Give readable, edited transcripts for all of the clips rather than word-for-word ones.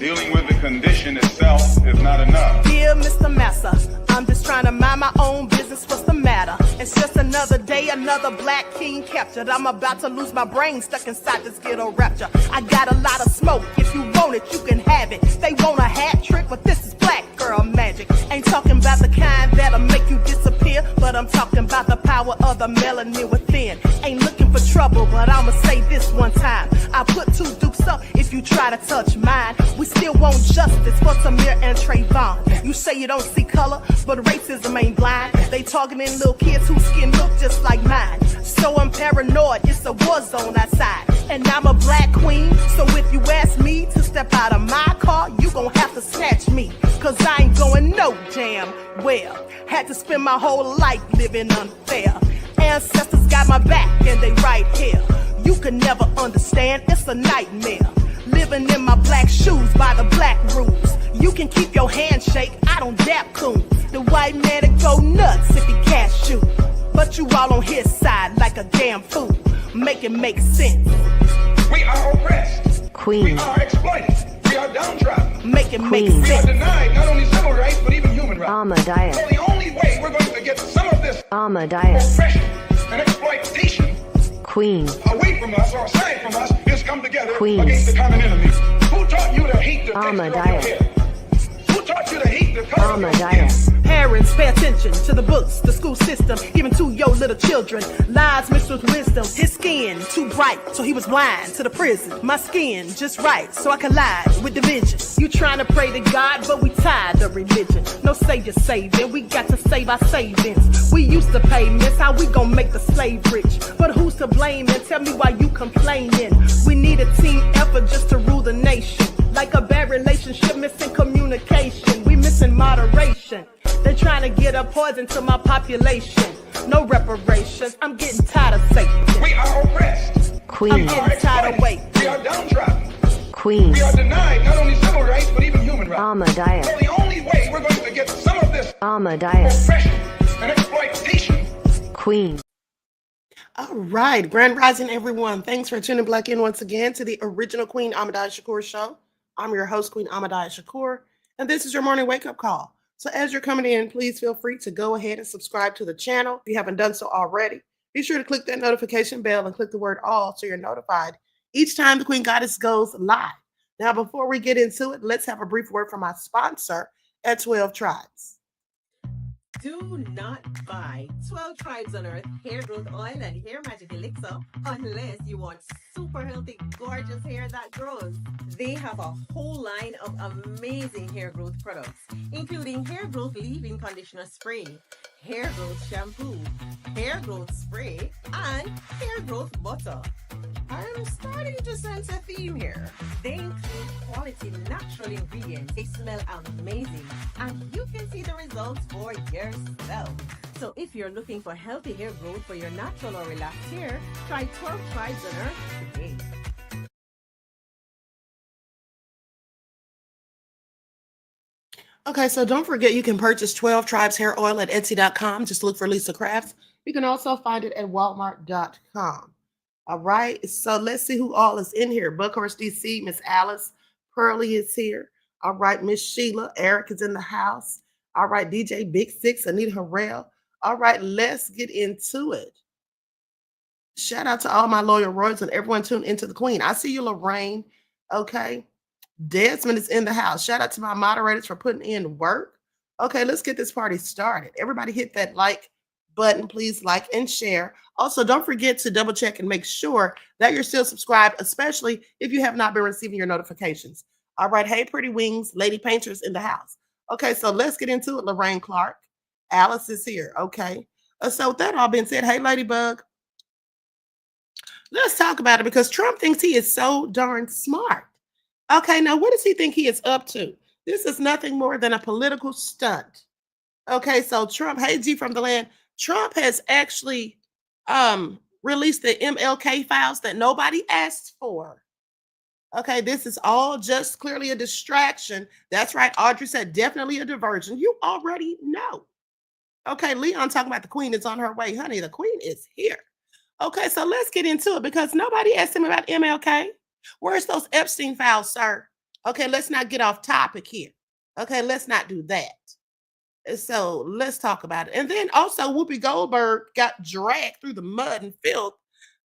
Dealing with the condition itself is not enough. Dear Mr. Massa, I'm just trying to mind my own business. What's the matter? It's just another day, another black king captured. I'm about to lose my brain, stuck inside this ghetto rapture. I got a lot of smoke. If you want it, you can have it. They want a hat trick, but this is black girl magic. Ain't talking about the kind that'll make you disappear, but I'm talking about the power of the melanin within. Ain't looking for trouble, but I'ma say this one time. I put two dukes up if you try to touch mine. We still want justice for Samir and Trayvon. You say you don't see color, but racism ain't blind. They targeting little kids whose skin look just like mine. So I'm paranoid, it's a war zone outside. And I'm a black queen, so if you ask me to step out of my car, you gon' have to snatch me. Cause I ain't going no damn well. Had to spend my whole life living unfair. Ancestors got my back and they right here. You can never understand, it's a nightmare. Living in my black shoes by the black rules. You can keep your handshake, I don't dap coons. The white man will go nuts if he cash you. But you all on his side like a damn fool. Make it make sense. We are oppressed. Queen. We are exploited. We are downtrodden. Make it make Queen. We are sense. denied not only civil rights, but even human rights. Ahmadiyyah. So the only way we're going to get some of this Ahmadiyyah. oppression and exploitation Queen. away from us or aside from us is come together Queen. against the common enemy. Who taught you to hate the texture of your Ahmadiyyah. hair? Who taught you to hate the color of your skin? Ahmadiyyah. Parents, pay attention to the books, the school system, even to your little children. Lies mixed with wisdom. His skin too bright, so he was blind to the prison. My skin just right, so I collide with division. You trying to pray to God, but we tired of religion. No savior saving, we got to save our savings. We used to pay miss, how we gon' make the slave rich? But who's to blame, and tell me why you complaining? We need a team effort just to rule the nation. Like a bad relationship, missing communication. We missing moderation. They're trying to get a poison to my population. No reparations. I'm getting tired of Satan. We are oppressed. I'm Queen. getting tired of waiting. We are downtrodden. Queen. We are denied not only civil rights, but even human rights. Ahmadiyyah. So the only way we're going to get some of this Ahmadiyyah. oppression and exploitation. Queen. All right, Grand Rising, everyone. Thanks for tuning back in once again to the original Queen Ahmadiyyah Shakur show. I'm your host, Queen Ahmadiyyah Shakur, and this is your morning wake-up call. So as you're coming in, please feel free to go ahead and subscribe to the channel if you haven't done so already. Be sure to click that notification bell and click the word all so you're notified each time the Queen Goddess goes live. Now, before we get into it, let's have a brief word from my sponsor at 12 Tribes. Do not buy 12 Tribes on Earth hair growth oil and hair magic elixir unless you want super healthy, gorgeous hair that grows. They have a whole line of amazing hair growth products, including hair growth leave-in conditioner spray, hair growth shampoo, hair growth spray, and hair growth butter. I'm starting to sense a theme here. They include quality natural ingredients. They smell amazing, and you can see the results for yourself. So if you're looking for healthy hair growth for your natural or relaxed hair, try 12 Tribes on Earth today. Okay, so don't forget you can purchase 12 Tribes hair oil at Etsy.com. Just look for Lisa Crafts. You can also find it at Walmart.com. All right, so let's see who all is in here. Buckhorst DC, Miss Alice, Pearlie is here. All right, Miss Sheila, Eric is in the house. All right, DJ Big Six, Anita Harrell. All right, let's get into it. Shout out to all my loyal royals and everyone tuned into the Queen. I see you, Lorraine. Okay, Desmond is in the house. Shout out to my moderators for putting in work. Okay, let's get this party started. Everybody hit that like button, please like and share. Also, don't forget to double check and make sure that you're still subscribed, especially if you have not been receiving your notifications. All right, hey, pretty wings, Lady Painters in the house. Okay, so let's get into it. Lorraine Clark, Alice is here. Okay, so with that all being said, hey, Ladybug, let's talk about it because Trump thinks he is so darn smart. Okay, now what does he think he is up to? This is nothing more than a political stunt. Okay, so Trump, hey, G from the land, Trump has actually released the MLK files that nobody asked for. Okay, this is all just clearly a distraction. That's right, Audrey said definitely a diversion. You already know. Okay, Leon talking about the Queen is on her way. Honey, the Queen is here. Okay, so let's get into it because nobody asked him about MLK. Where's those Epstein files, sir? Okay, let's not get off topic here. Okay, let's not do that. So let's talk about it. And then also, Whoopi Goldberg got dragged through the mud and filth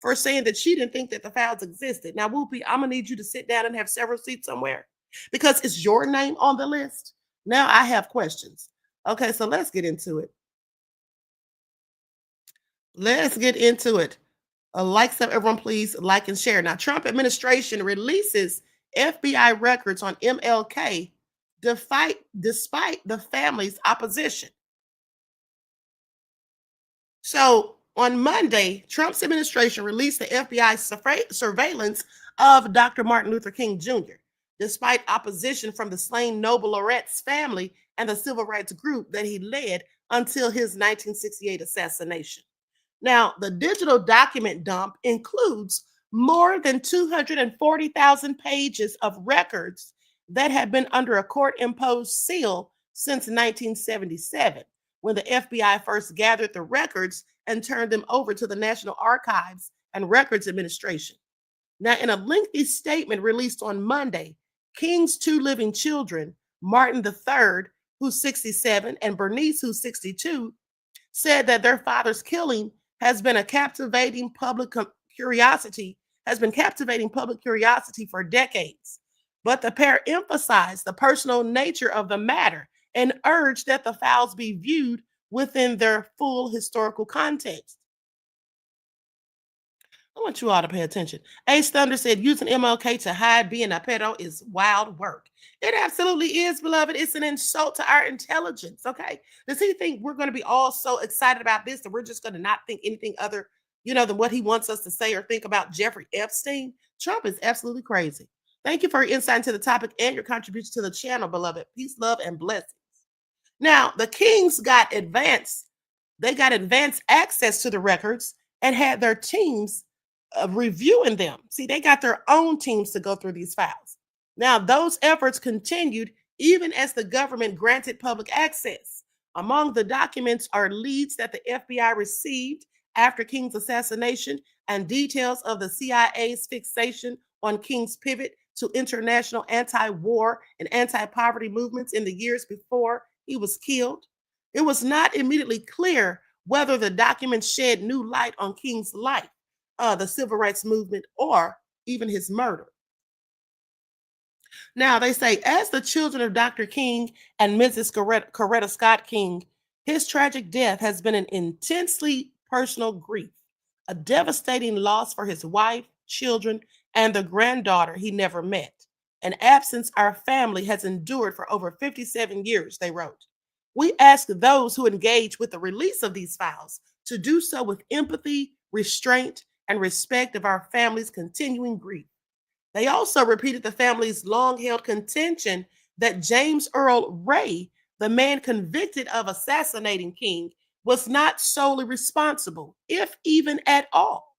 for saying that she didn't think that the files existed. Now, Whoopi, I'm gonna need you to sit down and have several seats somewhere because it's your name on the list. Now I have questions. Okay, so let's get into it. Let's get into it. Likes up, everyone, please like and share. Now, Trump administration releases FBI records on MLK despite the family's opposition. So on Monday, Trump's administration released the FBI surveillance of Dr. Martin Luther King Jr., despite opposition from the slain Nobel laureate's family and the civil rights group that he led until his 1968 assassination. Now, the digital document dump includes more than 240,000 pages of records that had been under a court-imposed seal since 1977, when the FBI first gathered the records and turned them over to the National Archives and Records Administration. Now, in a lengthy statement released on Monday, King's two living children, Martin III, who's 67, and Bernice, who's 62, said that their father's killing has been captivating public curiosity for decades. But the pair emphasized the personal nature of the matter and urged that the files be viewed within their full historical context. I want you all to pay attention. Ace Thunder said using MLK to hide being a pedo is wild work. It absolutely is, beloved. It's an insult to our intelligence, okay? Does he think we're going to be all so excited about this that we're just going to not think anything other, than what he wants us to say or think about Jeffrey Epstein? Trump is absolutely crazy. Thank you for your insight into the topic and your contribution to the channel, beloved. Peace, love, and blessings. Now, the Kings got advanced access to the records and had their teams reviewing them. See, they got their own teams to go through these files. Now, those efforts continued even as the government granted public access. Among the documents are leads that the FBI received after King's assassination and details of the CIA's fixation on King's pivot to international anti-war and anti-poverty movements in the years before he was killed. It was not immediately clear whether the documents shed new light on King's life, the civil rights movement, or even his murder. Now, they say, as the children of Dr. King and Mrs. Coretta Scott King, his tragic death has been an intensely personal grief, a devastating loss for his wife, children, and the granddaughter he never met, an absence our family has endured for over 57 years, they wrote. We ask those who engage with the release of these files to do so with empathy, restraint, and respect of our family's continuing grief. They also repeated the family's long-held contention that James Earl Ray, the man convicted of assassinating King, was not solely responsible, if even at all.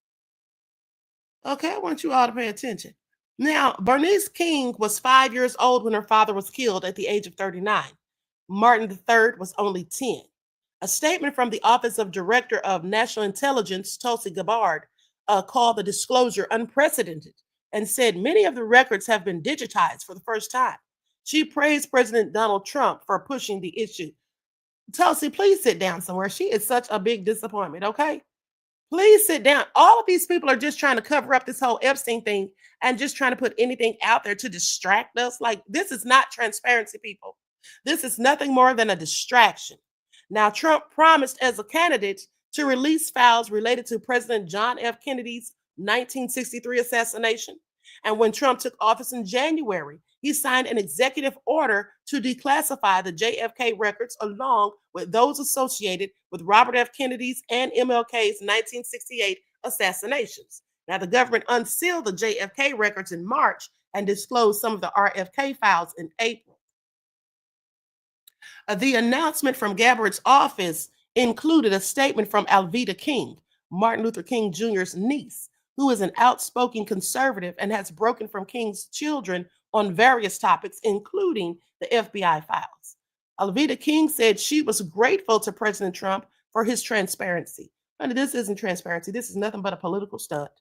Okay, I want you all to pay attention. Now, Bernice King was 5 years old when her father was killed at the age of 39. Martin III was only 10. A statement from the Office of Director of National Intelligence, Tulsi Gabbard, called the disclosure unprecedented and said many of the records have been digitized for the first time. She praised President Donald Trump for pushing the issue. Tulsi, please sit down somewhere. She is such a big disappointment, okay? Please sit down. All of these people are just trying to cover up this whole Epstein thing and just trying to put anything out there to distract us. Like, this is not transparency, people. This is nothing more than a distraction. Now, Trump promised as a candidate to release files related to President John F. Kennedy's 1963 assassination. And when Trump took office in January, he signed an executive order to declassify the JFK records along with those associated with Robert F. Kennedy's and MLK's 1968 assassinations. Now, the government unsealed the JFK records in March and disclosed some of the RFK files in April. The announcement from Gabbard's office included a statement from Alveda King, Martin Luther King Jr.'s niece, who is an outspoken conservative and has broken from King's children on various topics, including the FBI files. Alveda King said she was grateful to President Trump for his transparency. Honey, this isn't transparency. This is nothing but a political stunt.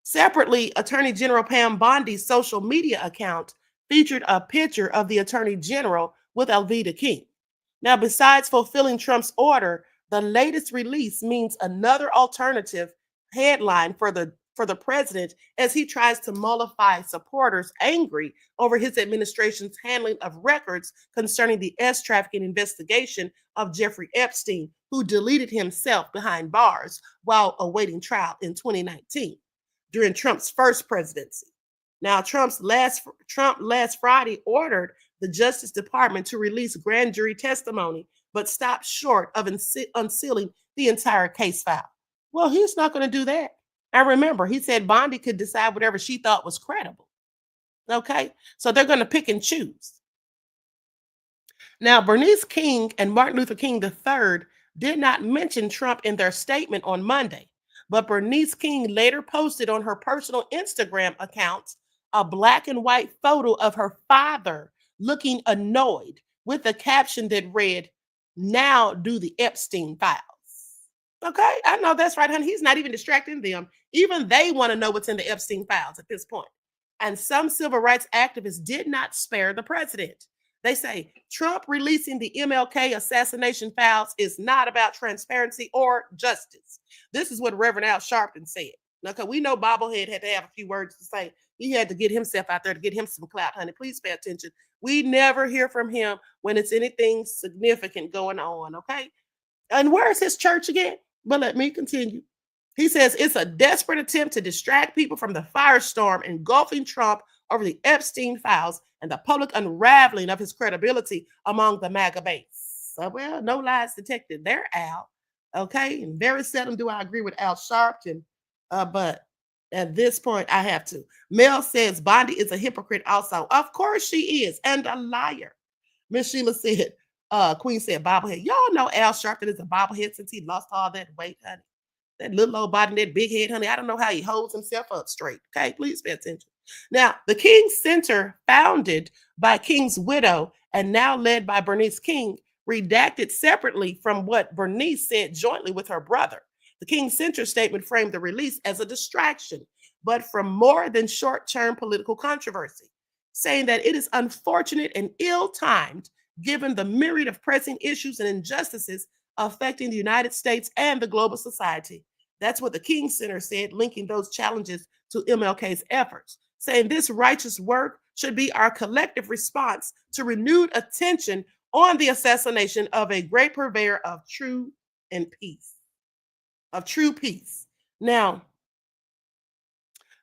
Separately, Attorney General Pam Bondi's social media account featured a picture of the Attorney General with Alveda King. Now, besides fulfilling Trump's order, the latest release means another alternative headline for the president as he tries to mollify supporters angry over his administration's handling of records concerning the trafficking investigation of Jeffrey Epstein, who deleted himself behind bars while awaiting trial in 2019 during Trump's first presidency. Now, Trump last Friday ordered the Justice Department to release grand jury testimony, but stopped short of unsealing the entire case file. Well, he's not going to do that. And remember, he said Bondi could decide whatever she thought was credible. Okay, so they're going to pick and choose. Now, Bernice King and Martin Luther King III did not mention Trump in their statement on Monday, but Bernice King later posted on her personal Instagram account a black and white photo of her father looking annoyed with a caption that read, "Now do the Epstein files." Okay, I know that's right, honey. He's not even distracting them. Even they want to know what's in the Epstein files at this point. And some civil rights activists did not spare the president. They say Trump releasing the MLK assassination files is not about transparency or justice. This is what Reverend Al Sharpton said. Now, because we know Bobblehead had to have a few words to say. He had to get himself out there to get him some clout, honey. Please pay attention. We never hear from him when it's anything significant going on, okay? And where's his church again? But let me continue. He says it's a desperate attempt to distract people from the firestorm engulfing Trump over the Epstein files and the public unraveling of his credibility among the MAGA base. So, well, no lies detected there, Al. Okay, and very seldom do I agree with Al Sharpton, but at this point, I have to. Mel says Bondi is a hypocrite also. Of course she is, and a liar. Miss Sheila said, Queen said bobblehead. Y'all know Al Sharpton is a bobblehead since he lost all that weight, honey. That little old body and that big head, honey. I don't know how he holds himself up straight. Okay, please pay attention. Now, the King Center, founded by King's widow and now led by Bernice King, redacted separately from what Bernice said jointly with her brother. The King Center statement framed the release as a distraction, but from more than short-term political controversy, saying that it is unfortunate and ill-timed given the myriad of pressing issues and injustices affecting the United States and the global society. That's what the King Center said, linking those challenges to MLK's efforts, saying this righteous work should be our collective response to renewed attention on the assassination of a great purveyor of true peace. Now,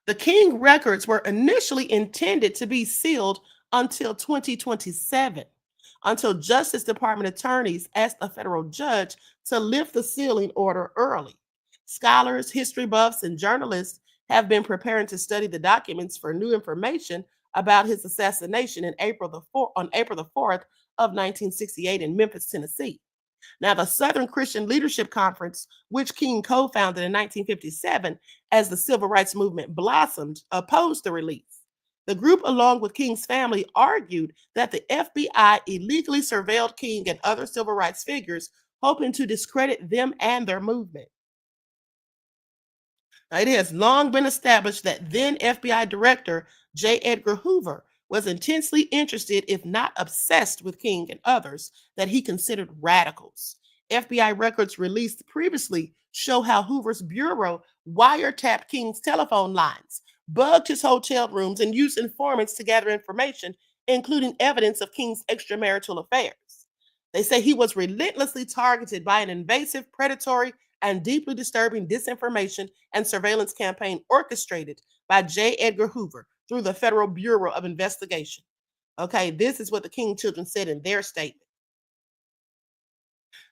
the King records were initially intended to be sealed until 2027, until Justice Department attorneys asked a federal judge to lift the sealing order early. Scholars, history buffs, and journalists have been preparing to study the documents for new information about his assassination on April the 4th of 1968 in Memphis, Tennessee. Now, the Southern Christian Leadership Conference, which King co-founded in 1957 as the civil rights movement blossomed, opposed the release. The group, along with King's family, argued that the FBI illegally surveilled King and other civil rights figures, hoping to discredit them and their movement. Now, it has long been established that then FBI Director J. Edgar Hoover was intensely interested, if not obsessed, with King and others that he considered radicals. FBI records released previously show how Hoover's bureau wiretapped King's telephone lines, bugged his hotel rooms, and used informants to gather information, including evidence of King's extramarital affairs. They say he was relentlessly targeted by an invasive, predatory, and deeply disturbing disinformation and surveillance campaign orchestrated by J. Edgar Hoover through the Federal Bureau of Investigation. Okay, this is what the King children said in their statement.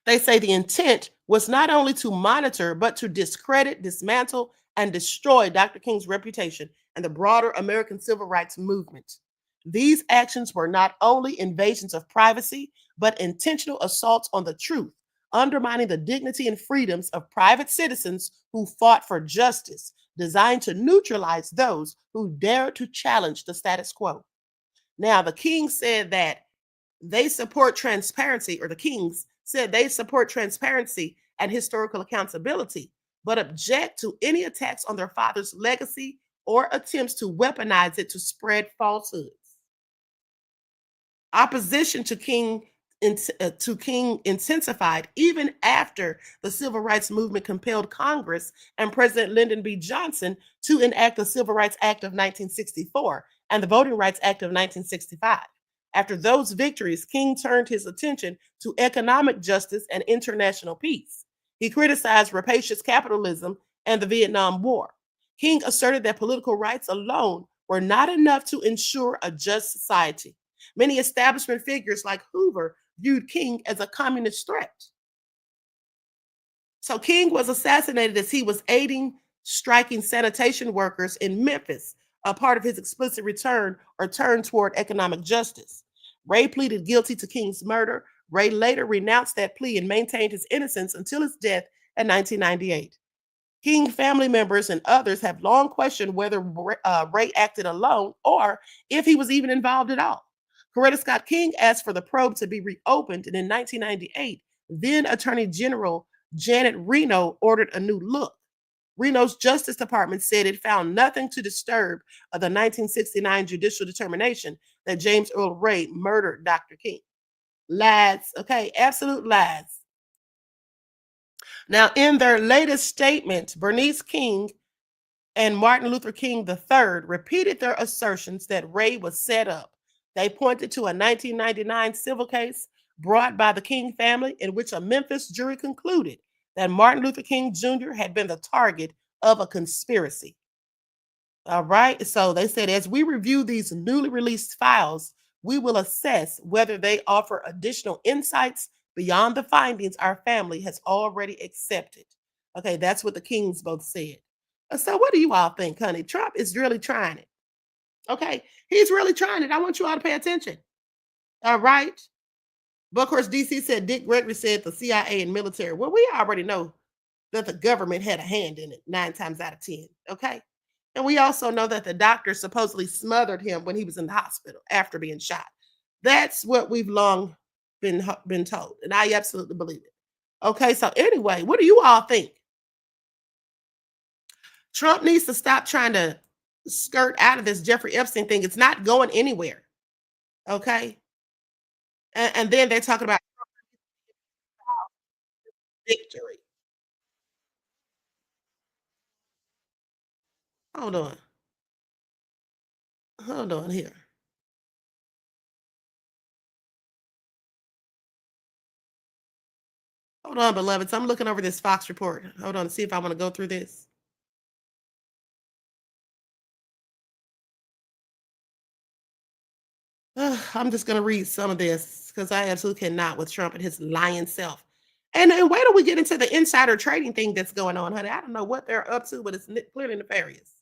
They say the intent was not only to monitor, but to discredit, dismantle, and destroy Dr. King's reputation and the broader American civil rights movement. These actions were not only invasions of privacy, but intentional assaults on the truth, undermining the dignity and freedoms of private citizens who fought for justice, designed to neutralize those who dared to challenge the status quo. Now, the King said that they support transparency, or the Kings said they support transparency and historical accountability, but object to any attacks on their father's legacy or attempts to weaponize it to spread falsehoods. Opposition to King intensified even after the civil rights movement compelled Congress and President Lyndon B. Johnson to enact the Civil Rights Act of 1964 and the Voting Rights Act of 1965. After those victories, King turned his attention to economic justice and international peace. He criticized rapacious capitalism and the Vietnam War. King asserted that political rights alone were not enough to ensure a just society. Many establishment figures like Hoover viewed King as a communist threat. So King was assassinated as he was aiding striking sanitation workers in Memphis, a part of his explicit turn toward economic justice. Ray pleaded guilty to King's murder. Ray later renounced that plea and maintained his innocence until his death in 1998. King family members and others have long questioned whether Ray acted alone or if he was even involved at all. Coretta Scott King asked for the probe to be reopened, and in 1998, then Attorney General Janet Reno ordered a new look. Reno's Justice Department said it found nothing to disturb of the 1969 judicial determination that James Earl Ray murdered Dr. King. Lies, okay, absolute lies. Now, in their latest statement, Bernice King and Martin Luther King III repeated their assertions that Ray was set up. They pointed to a 1999 civil case brought by the King family in which a Memphis jury concluded that Martin Luther King Jr. had been the target of a conspiracy. All right, so they said, as we review these newly released files, we will assess whether they offer additional insights beyond the findings our family has already accepted. Okay, that's what the Kings both said. So what do you all think, honey? Trump is really trying it. Okay, he's really trying it. I want you all to pay attention. All right. But of course, DC said, Dick Gregory said the CIA and military. Well, we already know that the government had a hand in it 9 times out of 10. Okay. And we also know that the doctor supposedly smothered him when he was in the hospital after being shot. That's what we've long been told. And I absolutely believe it. Okay. So anyway, what do you all think? Trump needs to stop trying to skirt out of this Jeffrey Epstein thing. It's not going anywhere. Okay. And then they're talking about victory. Hold on. Hold on here. Hold on, beloveds. I'm looking over this Fox report. Hold on to see if I want to go through this. I'm just going to read some of this because I absolutely cannot with Trump and his lying self. And wait till we get into the insider trading thing that's going on, honey. I don't know what they're up to, but it's clearly nefarious.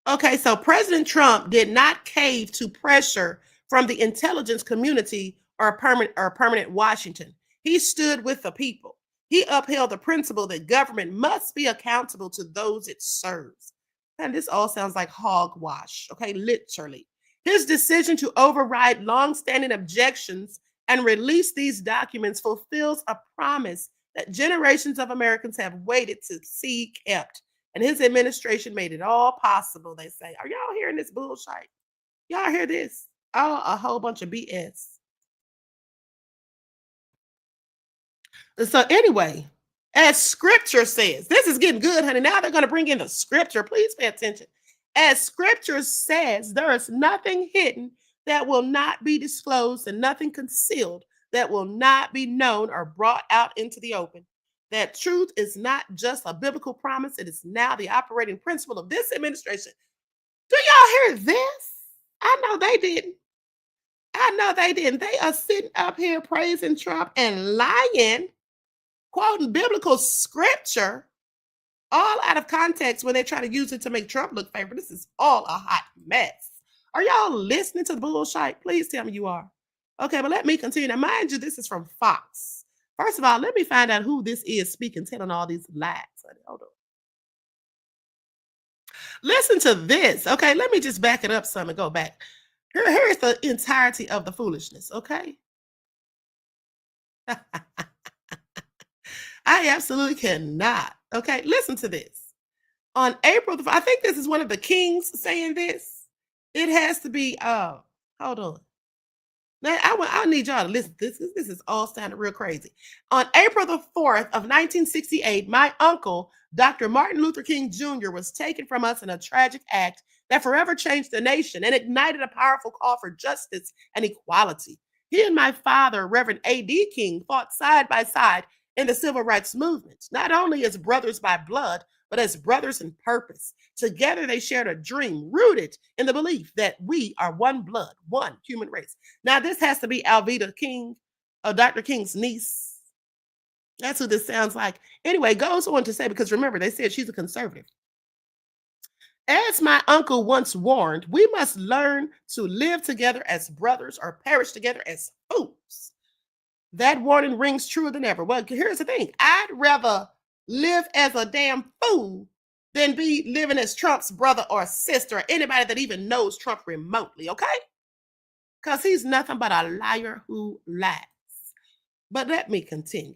Okay, so President Trump did not cave to pressure from the intelligence community or permanent Washington. He stood with the people. He upheld the principle that government must be accountable to those it serves. And this all sounds like hogwash, okay, literally. His decision to override longstanding objections and release these documents fulfills a promise that generations of Americans have waited to see kept. And his administration made it all possible, they say. Are y'all hearing this bullshit? Y'all hear this? Oh, a whole bunch of BS. So anyway, as scripture says, this is getting good, honey. Now they're going to bring in the scripture. Please pay attention. As scripture says, there is nothing hidden that will not be disclosed and nothing concealed that will not be known or brought out into the open. That truth is not just a biblical promise. It is now the operating principle of this administration. Do y'all hear this? I know they didn't. I know they didn't. They are sitting up here praising Trump and lying, quoting biblical scripture, all out of context when they try to use it to make Trump look favorable. This is all a hot mess. Are y'all listening to the bullshit? Please tell me you are. Okay, but let me continue. Now, mind you, this is from Fox. First of all, let me find out who this is speaking, telling all these lies. Hold on. Listen to this. Okay, let me just back it up some and go back. Here's the entirety of the foolishness, okay? I absolutely cannot. Okay, listen to this. On April, I think this is one of the Kings saying this. It has to be, hold on. Now, I need y'all to listen. This is all sounding real crazy. On April the 4th of 1968, my uncle, Dr. Martin Luther King Jr., was taken from us in a tragic act that forever changed the nation and ignited a powerful call for justice and equality. He and my father, Reverend A.D. King, fought side by side in the civil rights movement, not only as brothers by blood, but as brothers in purpose. Together, they shared a dream rooted in the belief that we are one blood, one human race. Now, this has to be Alveda King, Dr. King's niece. That's who this sounds like. Anyway, goes on to say, because remember, they said she's a conservative. As my uncle once warned, we must learn to live together as brothers or perish together as fools. That warning rings truer than ever. Well, here's the thing. I'd rather live as a damn fool than be living as Trump's brother or sister or anybody that even knows Trump remotely, okay? Because he's nothing but a liar who lies. But let me continue.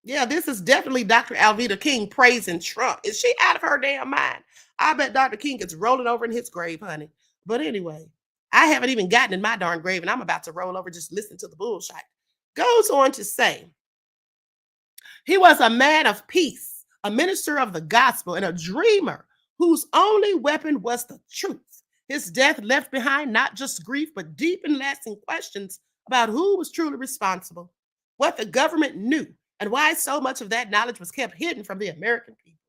Yeah, this is definitely Dr. Alveda King praising Trump. Is she out of her damn mind? I bet Dr. King is rolling over in his grave, honey. But anyway, I haven't even gotten in my darn grave, and I'm about to roll over just listening to the bullshit. Goes on to say, he was a man of peace, a minister of the gospel, and a dreamer whose only weapon was the truth. His death left behind not just grief, but deep and lasting questions about who was truly responsible, what the government knew, and why so much of that knowledge was kept hidden from the American people.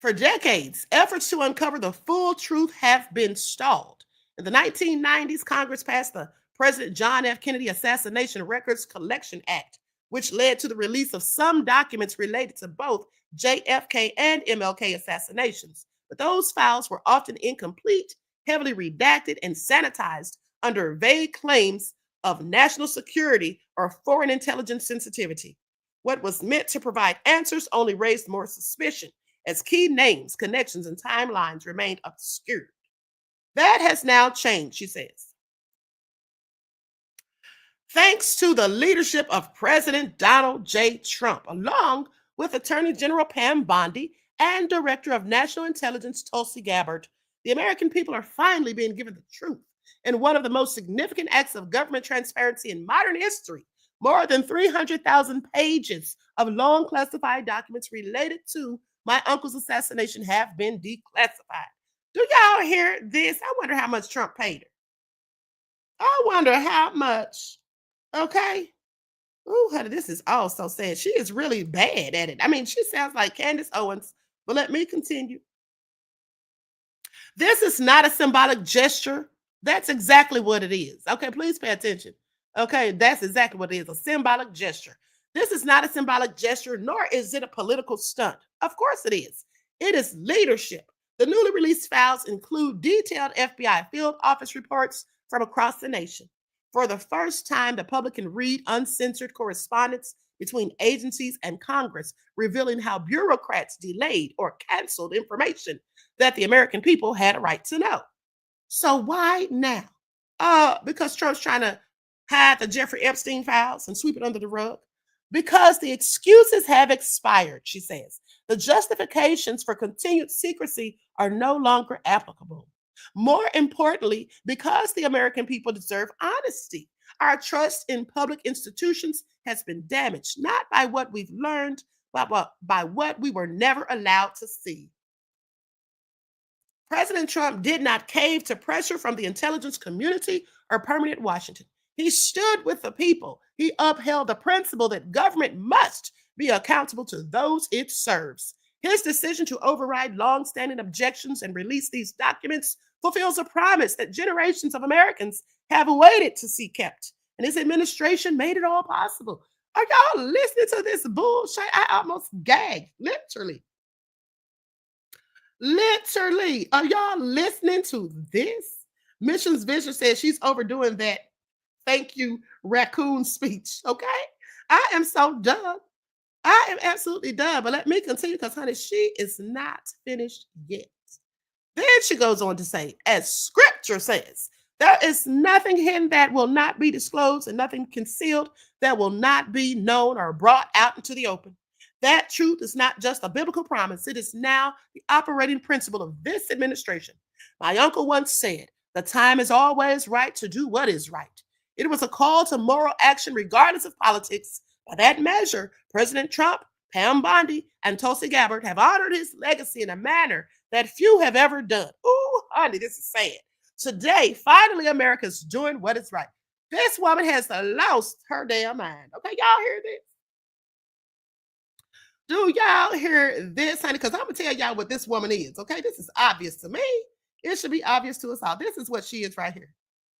For decades, efforts to uncover the full truth have been stalled. In the 1990s, Congress passed the President John F. Kennedy Assassination Records Collection Act, which led to the release of some documents related to both JFK and MLK assassinations. But those files were often incomplete, heavily redacted, and sanitized under vague claims of national security or foreign intelligence sensitivity. What was meant to provide answers only raised more suspicion, as key names, connections, and timelines remained obscured. That has now changed, she says. Thanks to the leadership of President Donald J. Trump, along with Attorney General Pam Bondi and Director of National Intelligence Tulsi Gabbard, the American people are finally being given the truth in one of the most significant acts of government transparency in modern history. More than 300,000 pages of long classified documents related to my uncle's assassination have been declassified. Do y'all hear this? I wonder how much Trump paid her. I wonder how much. Okay. Ooh, honey, this is all so sad. She is really bad at it. I mean, she sounds like Candace Owens, but let me continue. This is not a symbolic gesture. That's exactly what it is. Okay, please pay attention. Okay, that's exactly what it is, a symbolic gesture. This is not a symbolic gesture, nor is it a political stunt. Of course it is. It is leadership. The newly released files include detailed FBI field office reports from across the nation. For the first time, the public can read uncensored correspondence between agencies and Congress, revealing how bureaucrats delayed or canceled information that the American people had a right to know. So why now? Because Trump's trying to hide the Jeffrey Epstein files and sweep it under the rug. Because the excuses have expired, she says. The justifications for continued secrecy are no longer applicable. More importantly, because the American people deserve honesty, our trust in public institutions has been damaged, not by what we've learned, but by what we were never allowed to see. President Trump did not cave to pressure from the intelligence community or permanent Washington. He stood with the people. He upheld the principle that government must be accountable to those it serves. His decision to override long-standing objections and release these documents fulfills a promise that generations of Americans have waited to see kept. And his administration made it all possible. Are y'all listening to this bullshit? I almost gagged, literally. Literally. Are y'all listening to this? Mission's Vision says she's overdoing that thank you raccoon speech. Okay. I am so done. I am absolutely done. But let me continue because, honey, she is not finished yet. Then she goes on to say, as scripture says, there is nothing hidden that will not be disclosed and nothing concealed that will not be known or brought out into the open. That truth is not just a biblical promise. It is now the operating principle of this administration. My uncle once said, The time is always right to do what is right. It was a call to moral action regardless of politics. By that measure, President Trump, Pam Bondi, and Tulsi Gabbard have honored his legacy in a manner that few have ever done. Ooh, honey, this is sad. Today, finally, America's doing what is right. This woman has lost her damn mind. Okay, y'all hear this? Do y'all hear this, honey? Because I'm going to tell y'all what this woman is. Okay, this is obvious to me. It should be obvious to us all. This is what she is right here.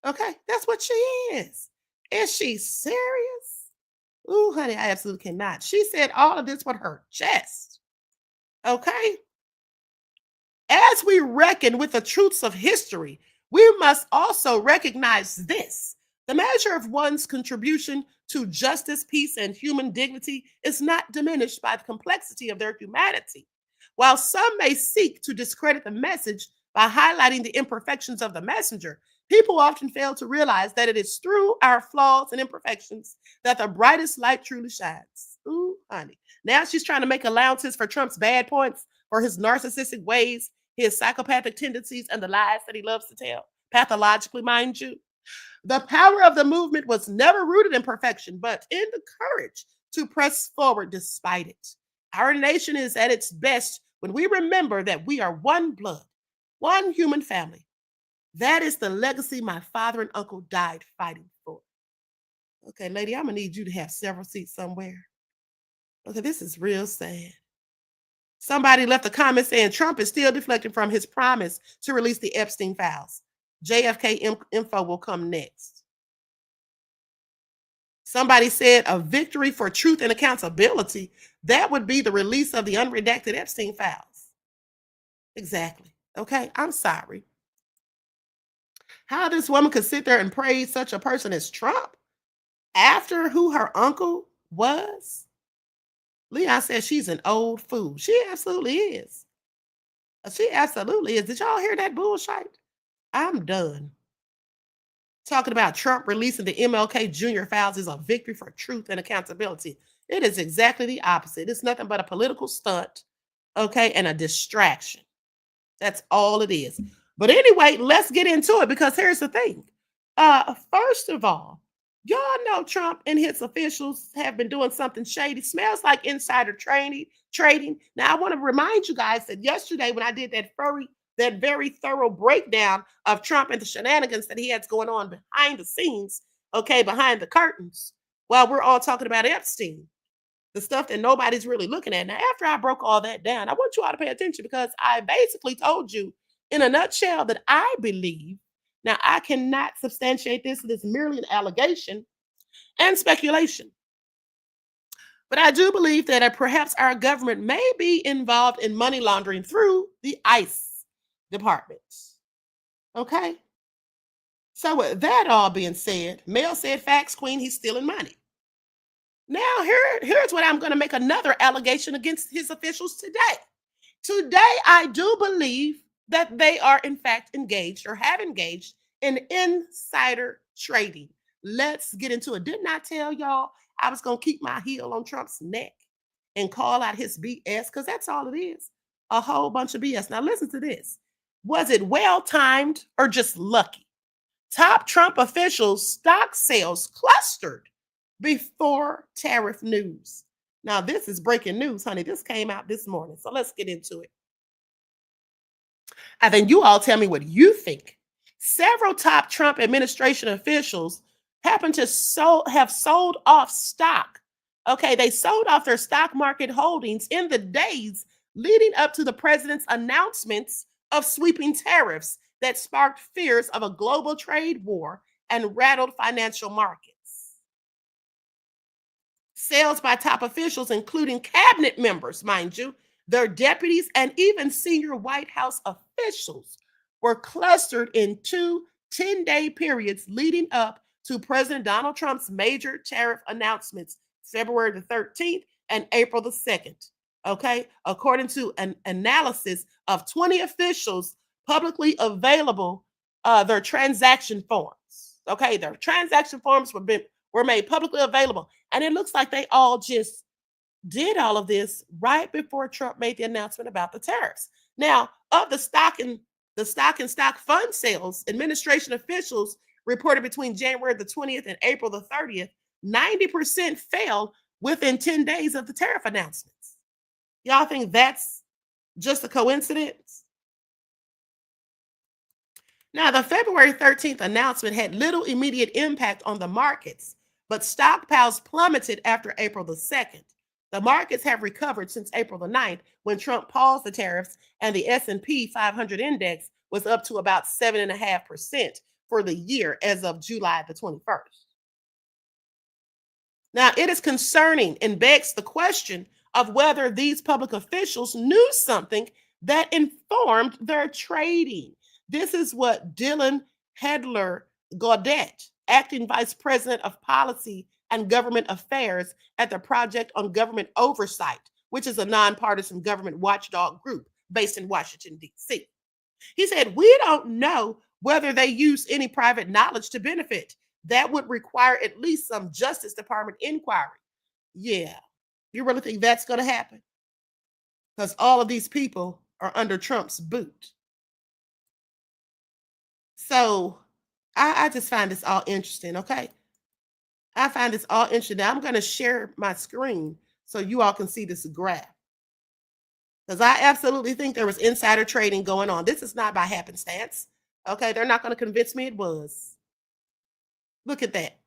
Okay, that's what she is. Is she serious? Ooh, honey, I absolutely cannot. She said all of this with her chest. Okay? As we reckon with the truths of history, we must also recognize this. The measure of one's contribution to justice, peace, and human dignity is not diminished by the complexity of their humanity. While some may seek to discredit the message by highlighting the imperfections of the messenger, people often fail to realize that it is through our flaws and imperfections that the brightest light truly shines. Ooh, honey. Now she's trying to make allowances for Trump's bad points, for his narcissistic ways, his psychopathic tendencies, and the lies that he loves to tell, pathologically, mind you. The power of the movement was never rooted in perfection, but in the courage to press forward despite it. Our nation is at its best when we remember that we are one blood, one human family. That is the legacy my father and uncle died fighting for. Okay, lady, I'm going to need you to have several seats somewhere. Okay, this is real sad. Somebody left a comment saying Trump is still deflecting from his promise to release the Epstein files. JFK info will come next. Somebody said a victory for truth and accountability. That would be the release of the unredacted Epstein files. Exactly. Okay, I'm sorry. How this woman could sit there and praise such a person as Trump after who her uncle was? Leon says she's an old fool. She absolutely is. She absolutely is. Did y'all hear that bullshit? I'm done. Talking about Trump releasing the MLK Jr. files is a victory for truth and accountability. It is exactly the opposite. It's nothing but a political stunt, okay, and a distraction. That's all it is. But anyway, let's get into it because here's the thing. First of all, y'all know Trump and his officials have been doing something shady. Smells like insider trading. Now, I want to remind you guys that yesterday when I did that very thorough breakdown of Trump and the shenanigans that he has going on behind the scenes, okay, behind the curtains, while we're all talking about Epstein, the stuff that nobody's really looking at. Now, after I broke all that down, I want you all to pay attention because I basically told you in a nutshell that I believe, now I cannot substantiate this, it is merely an allegation and speculation. But I do believe that perhaps our government may be involved in money laundering through the ICE department. Okay? So with that all being said, Mel said, facts, Queen, he's stealing money. Now, here's what I'm going to make another allegation against his officials today. Today, I do believe that they are in fact engaged or have engaged in insider trading. Let's get into it. Didn't I tell y'all I was going to keep my heel on Trump's neck and call out his BS? Because that's all it is. A whole bunch of BS. Now, listen to this. Was it well-timed or just lucky? Top Trump officials' stock sales clustered before tariff news. Now, this is breaking news, honey. This came out this morning. So let's get into it. And then you all tell me what you think. Several top Trump administration officials happen to have sold off stock. Okay, they sold off their stock market holdings in the days leading up to the president's announcements of sweeping tariffs that sparked fears of a global trade war and rattled financial markets. Sales by top officials, including cabinet members, mind you, their deputies, and even senior White House officials, were clustered in 2 10-day periods leading up to President Donald Trump's major tariff announcements, February the 13th and April the 2nd. Okay, according to an analysis of 20 officials publicly available, their transaction forms. Okay, their transaction forms were made publicly available, and it looks like they all just did all of this right before Trump made the announcement about the tariffs. Now, of the stock in The stock and stock fund sales, administration officials reported between January the 20th and April the 30th, 90% fell within 10 days of the tariff announcements. Y'all think that's just a coincidence? Now, the February 13th announcement had little immediate impact on the markets, but stockpiles plummeted after April the 2nd. The markets have recovered since April the 9th, when Trump paused the tariffs and the S&P 500 index was up to about 7.5% for the year as of July the 21st. Now, it is concerning and begs the question of whether these public officials knew something that informed their trading. This is what Dylan Hedler Gaudet, acting vice president of policy and government affairs at the Project on Government Oversight, which is a nonpartisan government watchdog group based in Washington, D.C. He said, "We don't know whether they use any private knowledge to benefit. That would require at least some Justice Department inquiry." Yeah, you really think that's going to happen? Because all of these people are under Trump's boot. So I just find this all interesting, okay? I find this all interesting. Now, I'm going to share my screen so you all can see this graph. Because I absolutely think there was insider trading going on. This is not by happenstance. Okay, they're not going to convince me it was. Look at that.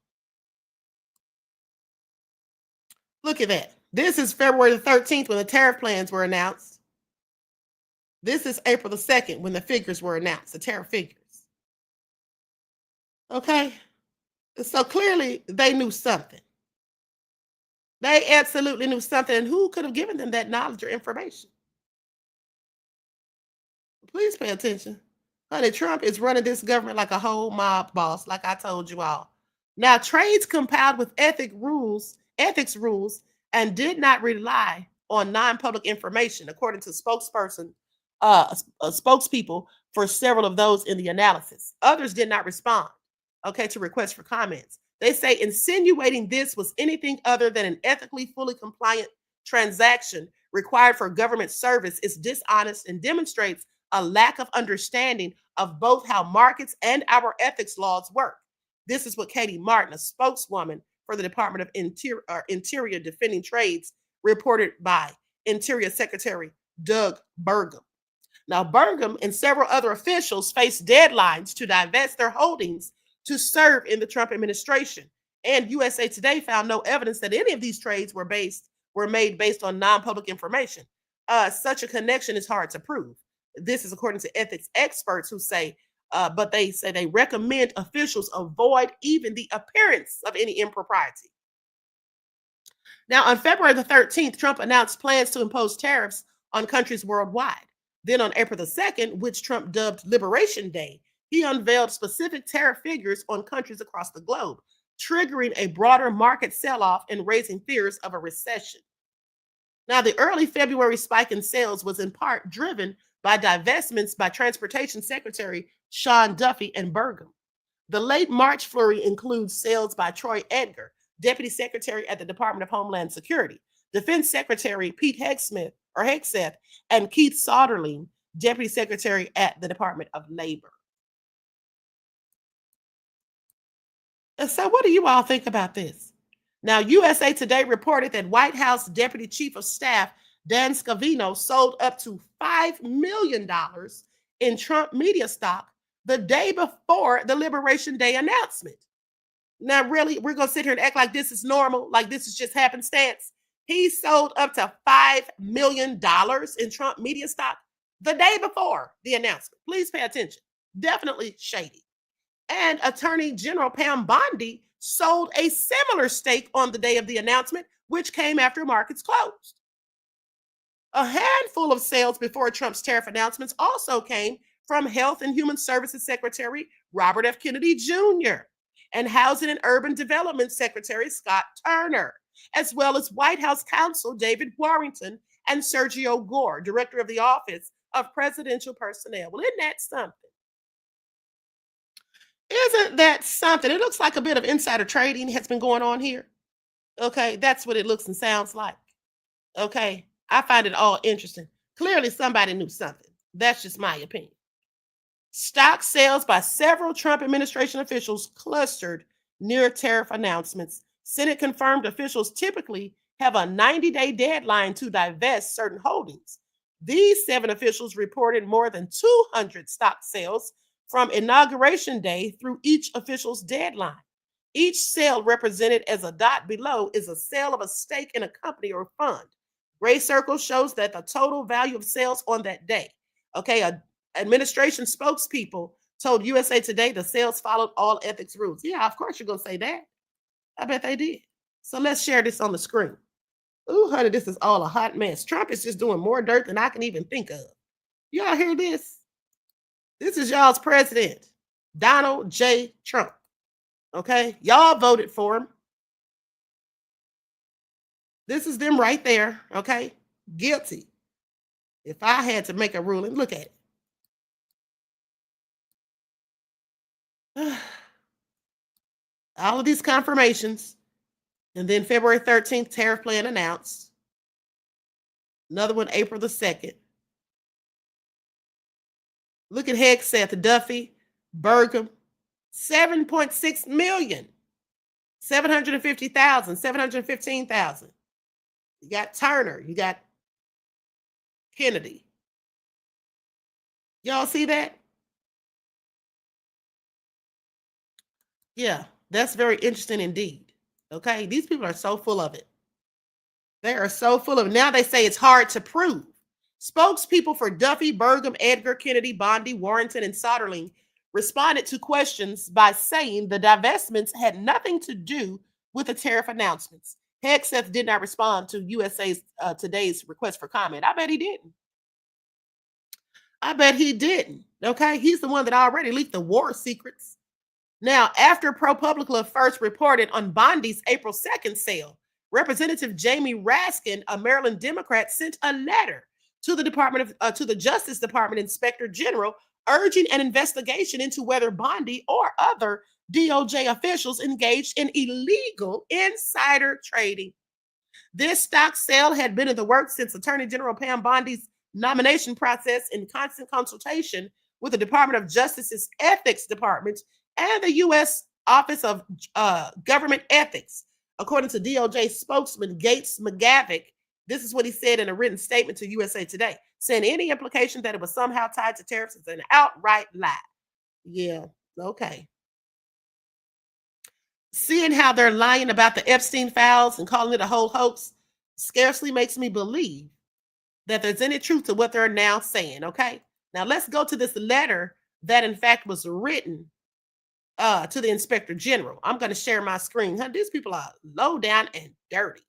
Look at that. This is February the 13th when the tariff plans were announced. This is April the 2nd when the figures were announced, the tariff figures. Okay, so clearly they knew something. They absolutely knew something. And who could have given them that knowledge or information? Please pay attention. Honey, Trump is running this government like a whole mob boss, like I told you all. Now, trades compiled with ethics rules, and did not rely on non-public information, according to spokespeople for several of those in the analysis. Others did not respond, to requests for comments. They say insinuating this was anything other than an ethically fully compliant transaction required for government service is dishonest and demonstrates a lack of understanding of both how markets and our ethics laws work. This is what Katie Martin, a spokeswoman for the Department of Interior Defending Trades, reported by Interior Secretary Doug Burgum. Now, Burgum and several other officials face deadlines to divest their holdings to serve in the Trump administration. And USA Today found no evidence that any of these trades were made based on non-public information. Such a connection is hard to prove. This is according to ethics experts who say, but they say they recommend officials avoid even the appearance of any impropriety. Now, on February the 13th, Trump announced plans to impose tariffs on countries worldwide. Then on April the 2nd, which Trump dubbed Liberation Day, he unveiled specific tariff figures on countries across the globe, triggering a broader market sell-off and raising fears of a recession. Now, the early February spike in sales was in part driven by divestments by Transportation Secretary Sean Duffy and Burgum. The late March flurry includes sales by Troy Edgar, Deputy Secretary at the Department of Homeland Security, Defense Secretary Pete Hegseth, and Keith Soderling, Deputy Secretary at the Department of Labor. So what do you all think about this? Now, USA Today reported that White House Deputy Chief of Staff Dan Scavino sold up to $5 million in Trump media stock the day before the Liberation Day announcement. Now, really, we're going to sit here and act like this is normal, like this is just happenstance. He sold up to $5 million in Trump media stock the day before the announcement. Please pay attention. Definitely shady. And Attorney General Pam Bondi sold a similar stake on the day of the announcement, which came after markets closed. A handful of sales before Trump's tariff announcements also came from Health and Human Services Secretary Robert F. Kennedy Jr. and Housing and Urban Development Secretary Scott Turner, as well as White House counsel David Warrington and Sergio Gore, Director of the Office of Presidential Personnel. Well, isn't that something? Isn't that something? It looks like a bit of insider trading has been going on here. Okay, that's what it looks and sounds like. Okay, I find it all interesting. Clearly, somebody knew something. That's just my opinion. Stock sales by several Trump administration officials clustered near tariff announcements. Senate confirmed officials typically have a 90-day deadline to divest certain holdings. These 7 officials reported more than 200 stock sales from Inauguration Day through each official's deadline. Each sale represented as a dot below is a sale of a stake in a company or fund. Gray circle shows that the total value of sales on that day. Okay, administration spokespeople told USA Today the sales followed all ethics rules. Yeah, of course you're going to say that. I bet they did. So let's share this on the screen. Ooh, honey, this is all a hot mess. Trump is just doing more dirt than I can even think of. Y'all hear this? This is y'all's president, Donald J. Trump. Okay, y'all voted for him. This is them right there. Okay, guilty. If I had to make a ruling, look at it. All of these confirmations. And then February 13th, tariff plan announced. Another one, April the 2nd. Look at Hegseth, Duffy, Burgum, 7.6 million, 750,000, 715,000. You got Turner, you got Kennedy. Y'all see that? Yeah, that's very interesting indeed. Okay, these people are so full of it. They are so full of it. Now they say it's hard to prove. Spokespeople for Duffy, Burgum, Edgar, Kennedy, Bondi, Warrington, and Soderling responded to questions by saying the divestments had nothing to do with the tariff announcements. Hegseth did not respond to USA's Today's request for comment. I bet he didn't. I bet he didn't. Okay, he's the one that already leaked the war secrets. Now, after ProPublica first reported on Bondi's April 2nd sale, Representative Jamie Raskin, a Maryland Democrat, sent a letter to the Justice Department Inspector General urging an investigation into whether Bondi or other DOJ officials engaged in illegal insider trading. This stock sale had been in the works since Attorney General Pam Bondi's nomination process in constant consultation with the Department of Justice's Ethics Department and the U.S. Office of Government Ethics. According to DOJ spokesman Gates McGavick, this is what he said in a written statement to USA Today, saying any implication that it was somehow tied to tariffs is an outright lie. Yeah, okay. Seeing how they're lying about the Epstein files and calling it a whole hoax scarcely makes me believe that there's any truth to what they're now saying, okay? Now let's go to this letter that in fact was written to the Inspector General. I'm going to share my screen. These people are low down and dirty.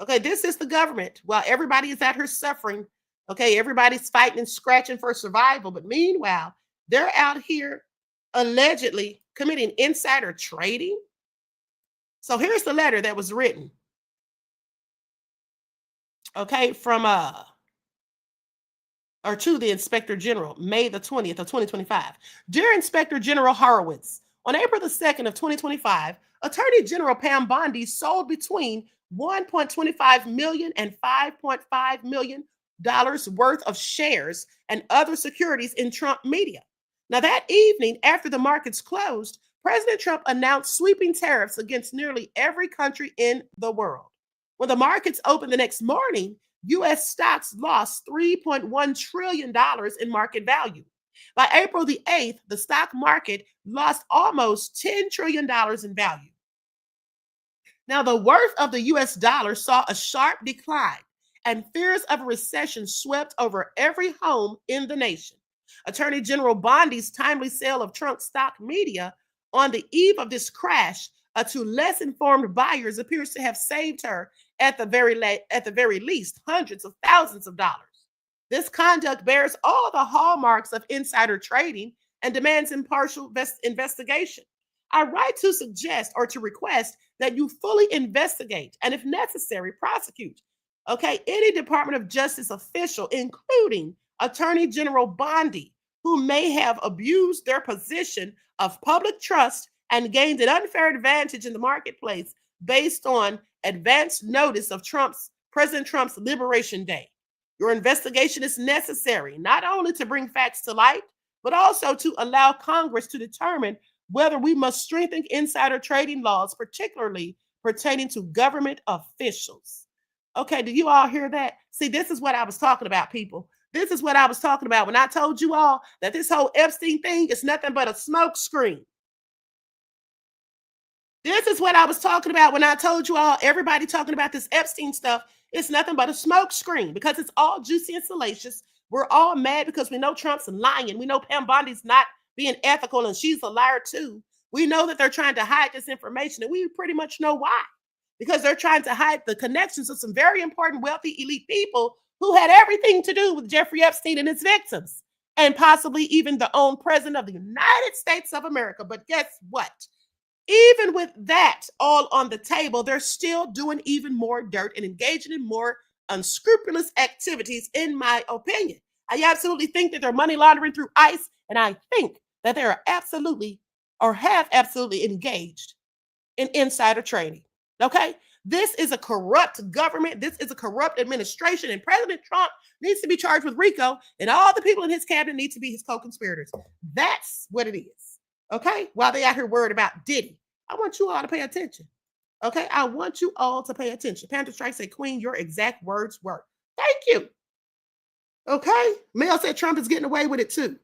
Okay, this is the government. While everybody is out here suffering, okay, everybody's fighting and scratching for survival. But meanwhile, they're out here allegedly committing insider trading. So here's the letter that was written. Okay, from or to the Inspector General, May the 20th of 2025. Dear Inspector General Horowitz, on April the 2nd of 2025, Attorney General Pam Bondi sold between $1.25 million and $5.5 million worth of shares and other securities in Trump media. Now, that evening, after the markets closed, President Trump announced sweeping tariffs against nearly every country in the world. When the markets opened the next morning, U.S. stocks lost $3.1 trillion in market value. By April the 8th, the stock market lost almost $10 trillion in value. Now, the worth of the U.S. dollar saw a sharp decline, and fears of a recession swept over every home in the nation. Attorney General Bondi's timely sale of Trump stock media on the eve of this crash to less informed buyers appears to have saved her at the very least hundreds of thousands of dollars. This conduct bears all the hallmarks of insider trading and demands impartial investigation. I write to suggest or to request that you fully investigate and, if necessary, prosecute, any Department of Justice official, including Attorney General Bondi, who may have abused their position of public trust and gained an unfair advantage in the marketplace based on advance notice of President Trump's Liberation Day. Your investigation is necessary, not only to bring facts to light, but also to allow Congress to determine whether we must strengthen insider trading laws, particularly pertaining to government officials. Okay, do you all hear that? See, this is what I was talking about, people. This is what I was talking about when I told you all that this whole Epstein thing is nothing but a smoke screen. This is what I was talking about when I told you all everybody talking about this Epstein stuff. It's nothing but a smoke screen because it's all juicy and salacious. We're all mad because we know Trump's lying. We know Pam Bondi's not being ethical and she's a liar too. We know that they're trying to hide this information and we pretty much know why. Because they're trying to hide the connections of some very important, wealthy, elite people who had everything to do with Jeffrey Epstein and his victims, and possibly even the own president of the United States of America. But guess what? Even with that all on the table, they're still doing even more dirt and engaging in more unscrupulous activities, in my opinion. I absolutely think that they're money laundering through ICE, and I think that they are absolutely or have absolutely engaged in insider trading. Okay? This is a corrupt government. This is a corrupt administration, and President Trump needs to be charged with RICO, and all the people in his cabinet need to be his co-conspirators. That's what it is. Okay? While they out here worried about Diddy, I want you all to pay attention. Okay? I want you all to pay attention. Panther Strike said, Queen, your exact words were. Thank you. Okay? Mel said Trump is getting away with it too.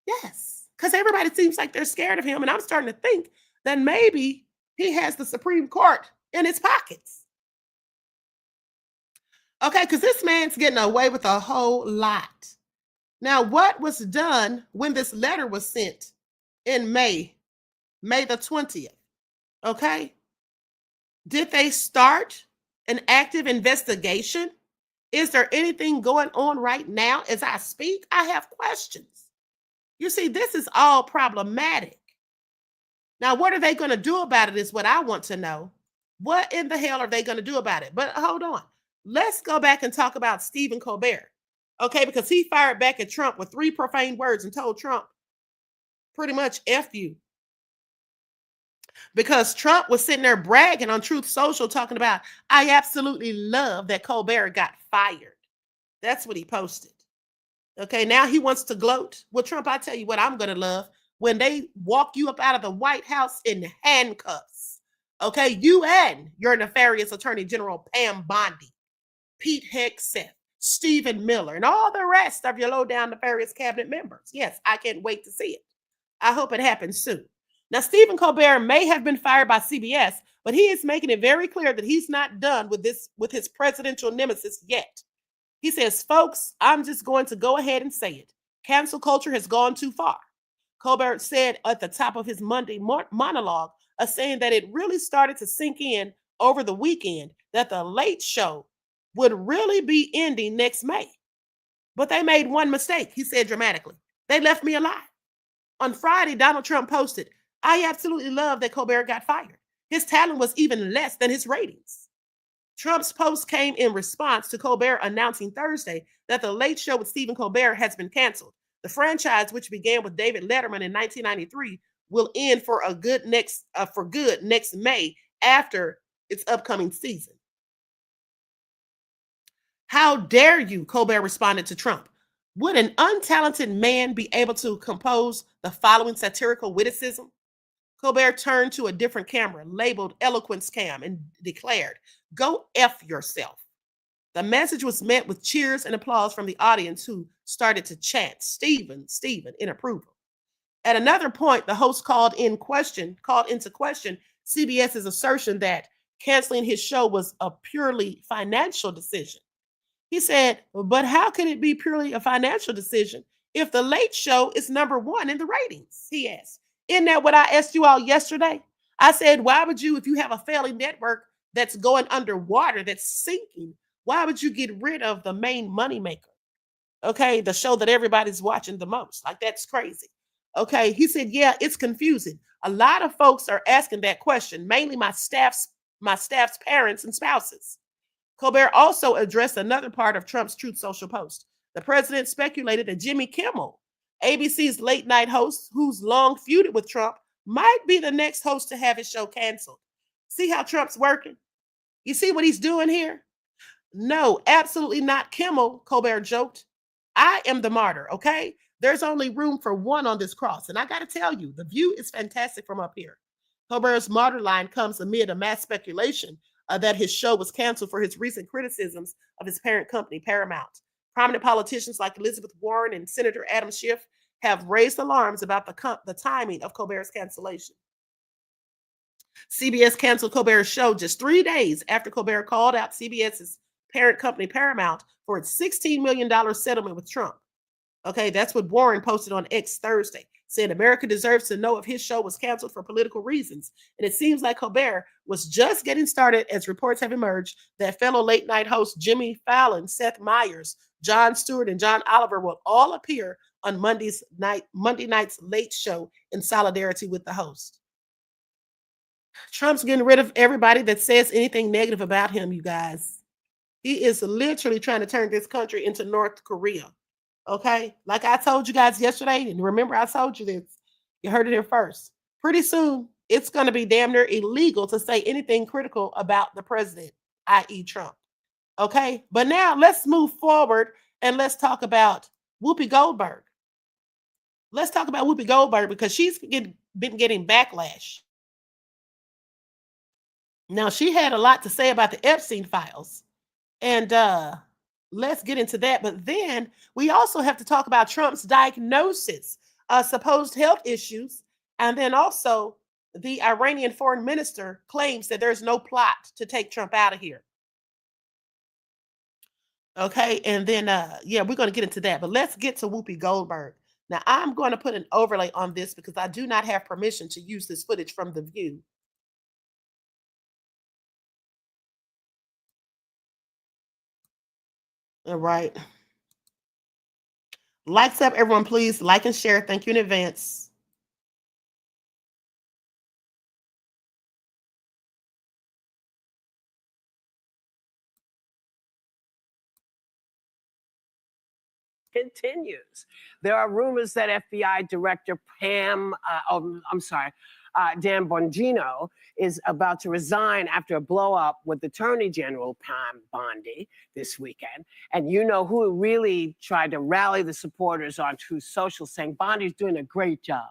Yes. Because everybody seems like they're scared of him, and I'm starting to think that maybe he has the Supreme Court in his pockets. Okay, because this man's getting away with a whole lot. Now, what was done when this letter was sent in May the 20th? Okay. Did they start an active investigation? Is there anything going on right now as I speak? I have questions. You see, this is all problematic. Now, what are they going to do about it is what I want to know. What in the hell are they going to do about it? But hold on. Let's go back and talk about Stephen Colbert. Okay, because he fired back at Trump with 3 profane words and told Trump pretty much F you. Because Trump was sitting there bragging on Truth Social talking about, I absolutely love that Colbert got fired. That's what he posted. Okay, now he wants to gloat. Well, Trump, I tell you what I'm going to love. When they walk you up out of the White House in handcuffs. Okay, you and your nefarious Attorney General Pam Bondi, Pete Hegseth, Stephen Miller, and all the rest of your low-down nefarious cabinet members. Yes, I can't wait to see it. I hope it happens soon. Now, Stephen Colbert may have been fired by CBS, but he is making it very clear that he's not done with his presidential nemesis yet. He says, folks, I'm just going to go ahead and say it. Cancel culture has gone too far. Colbert said at the top of his Monday monologue, saying that it really started to sink in over the weekend that the Late Show would really be ending next May. But they made one mistake, he said dramatically. They left me alive. On Friday, Donald Trump posted, I absolutely love that Colbert got fired. His talent was even less than his ratings. Trump's post came in response to Colbert announcing Thursday that the Late Show with Stephen Colbert has been canceled. The franchise, which began with David Letterman in 1993, will end for good next May after its upcoming season. How dare you, Colbert responded to Trump. Would an untalented man be able to compose the following satirical witticism? Colbert turned to a different camera, labeled Eloquence Cam, and declared, go F yourself. The message was met with cheers and applause from the audience who started to chant, Stephen, Stephen, in approval. At another point, the host called into question CBS's assertion that canceling his show was a purely financial decision. He said, but how can it be purely a financial decision if the Late Show is number 1 in the ratings? He asked. Isn't that what I asked you all yesterday? I said, why would you, if you have a failing network that's going underwater, that's sinking, why would you get rid of the main moneymaker? Okay, the show that everybody's watching the most. Like, that's crazy. Okay, he said, yeah, it's confusing. A lot of folks are asking that question, mainly my staff's parents and spouses. Colbert also addressed another part of Trump's Truth Social post. The president speculated that Jimmy Kimmel, ABC's late night host, who's long feuded with Trump, might be the next host to have his show canceled. See how Trump's working? You see what he's doing here? No, absolutely not Kimmel, Colbert joked. I am the martyr, okay? There's only room for one on this cross. And I got to tell you, the view is fantastic from up here. Colbert's martyr line comes amid a mass speculation that his show was canceled for his recent criticisms of his parent company, Paramount. Prominent politicians like Elizabeth Warren and Senator Adam Schiff have raised alarms about the timing of Colbert's cancellation. CBS canceled Colbert's show just 3 days after Colbert called out CBS's parent company, Paramount, for its $16 million settlement with Trump. Okay, that's what Warren posted on X Thursday, saying America deserves to know if his show was canceled for political reasons. And it seems like Colbert was just getting started as reports have emerged that fellow late night hosts Jimmy Fallon, Seth Meyers, Jon Stewart, and John Oliver will all appear on Monday night's Late Show in solidarity with the host. Trump's getting rid of everybody that says anything negative about him, you guys. He is literally trying to turn this country into North Korea. Okay? Like I told you guys yesterday, and remember I told you this. You heard it here first. Pretty soon, it's going to be damn near illegal to say anything critical about the president, i.e. Trump. Okay? But now let's move forward and let's talk about Whoopi Goldberg. Let's talk about Whoopi Goldberg because she's been getting backlash. Now, she had a lot to say about the Epstein files, and let's get into that. But then we also have to talk about Trump's diagnosis, supposed health issues, and then also the Iranian foreign minister claims that there's no plot to take Trump out of here. Okay, and then, yeah, we're going to get into that. But let's get to Whoopi Goldberg. Now, I'm going to put an overlay on this because I do not have permission to use this footage from The View. All right. Likes up, everyone, please. Like and share. Thank you in advance. Continues. There are rumors that FBI Director Dan Bongino is about to resign after a blow-up with Attorney General Pam Bondi this weekend. And you know who really tried to rally the supporters on Truth Social, saying Bondi's doing a great job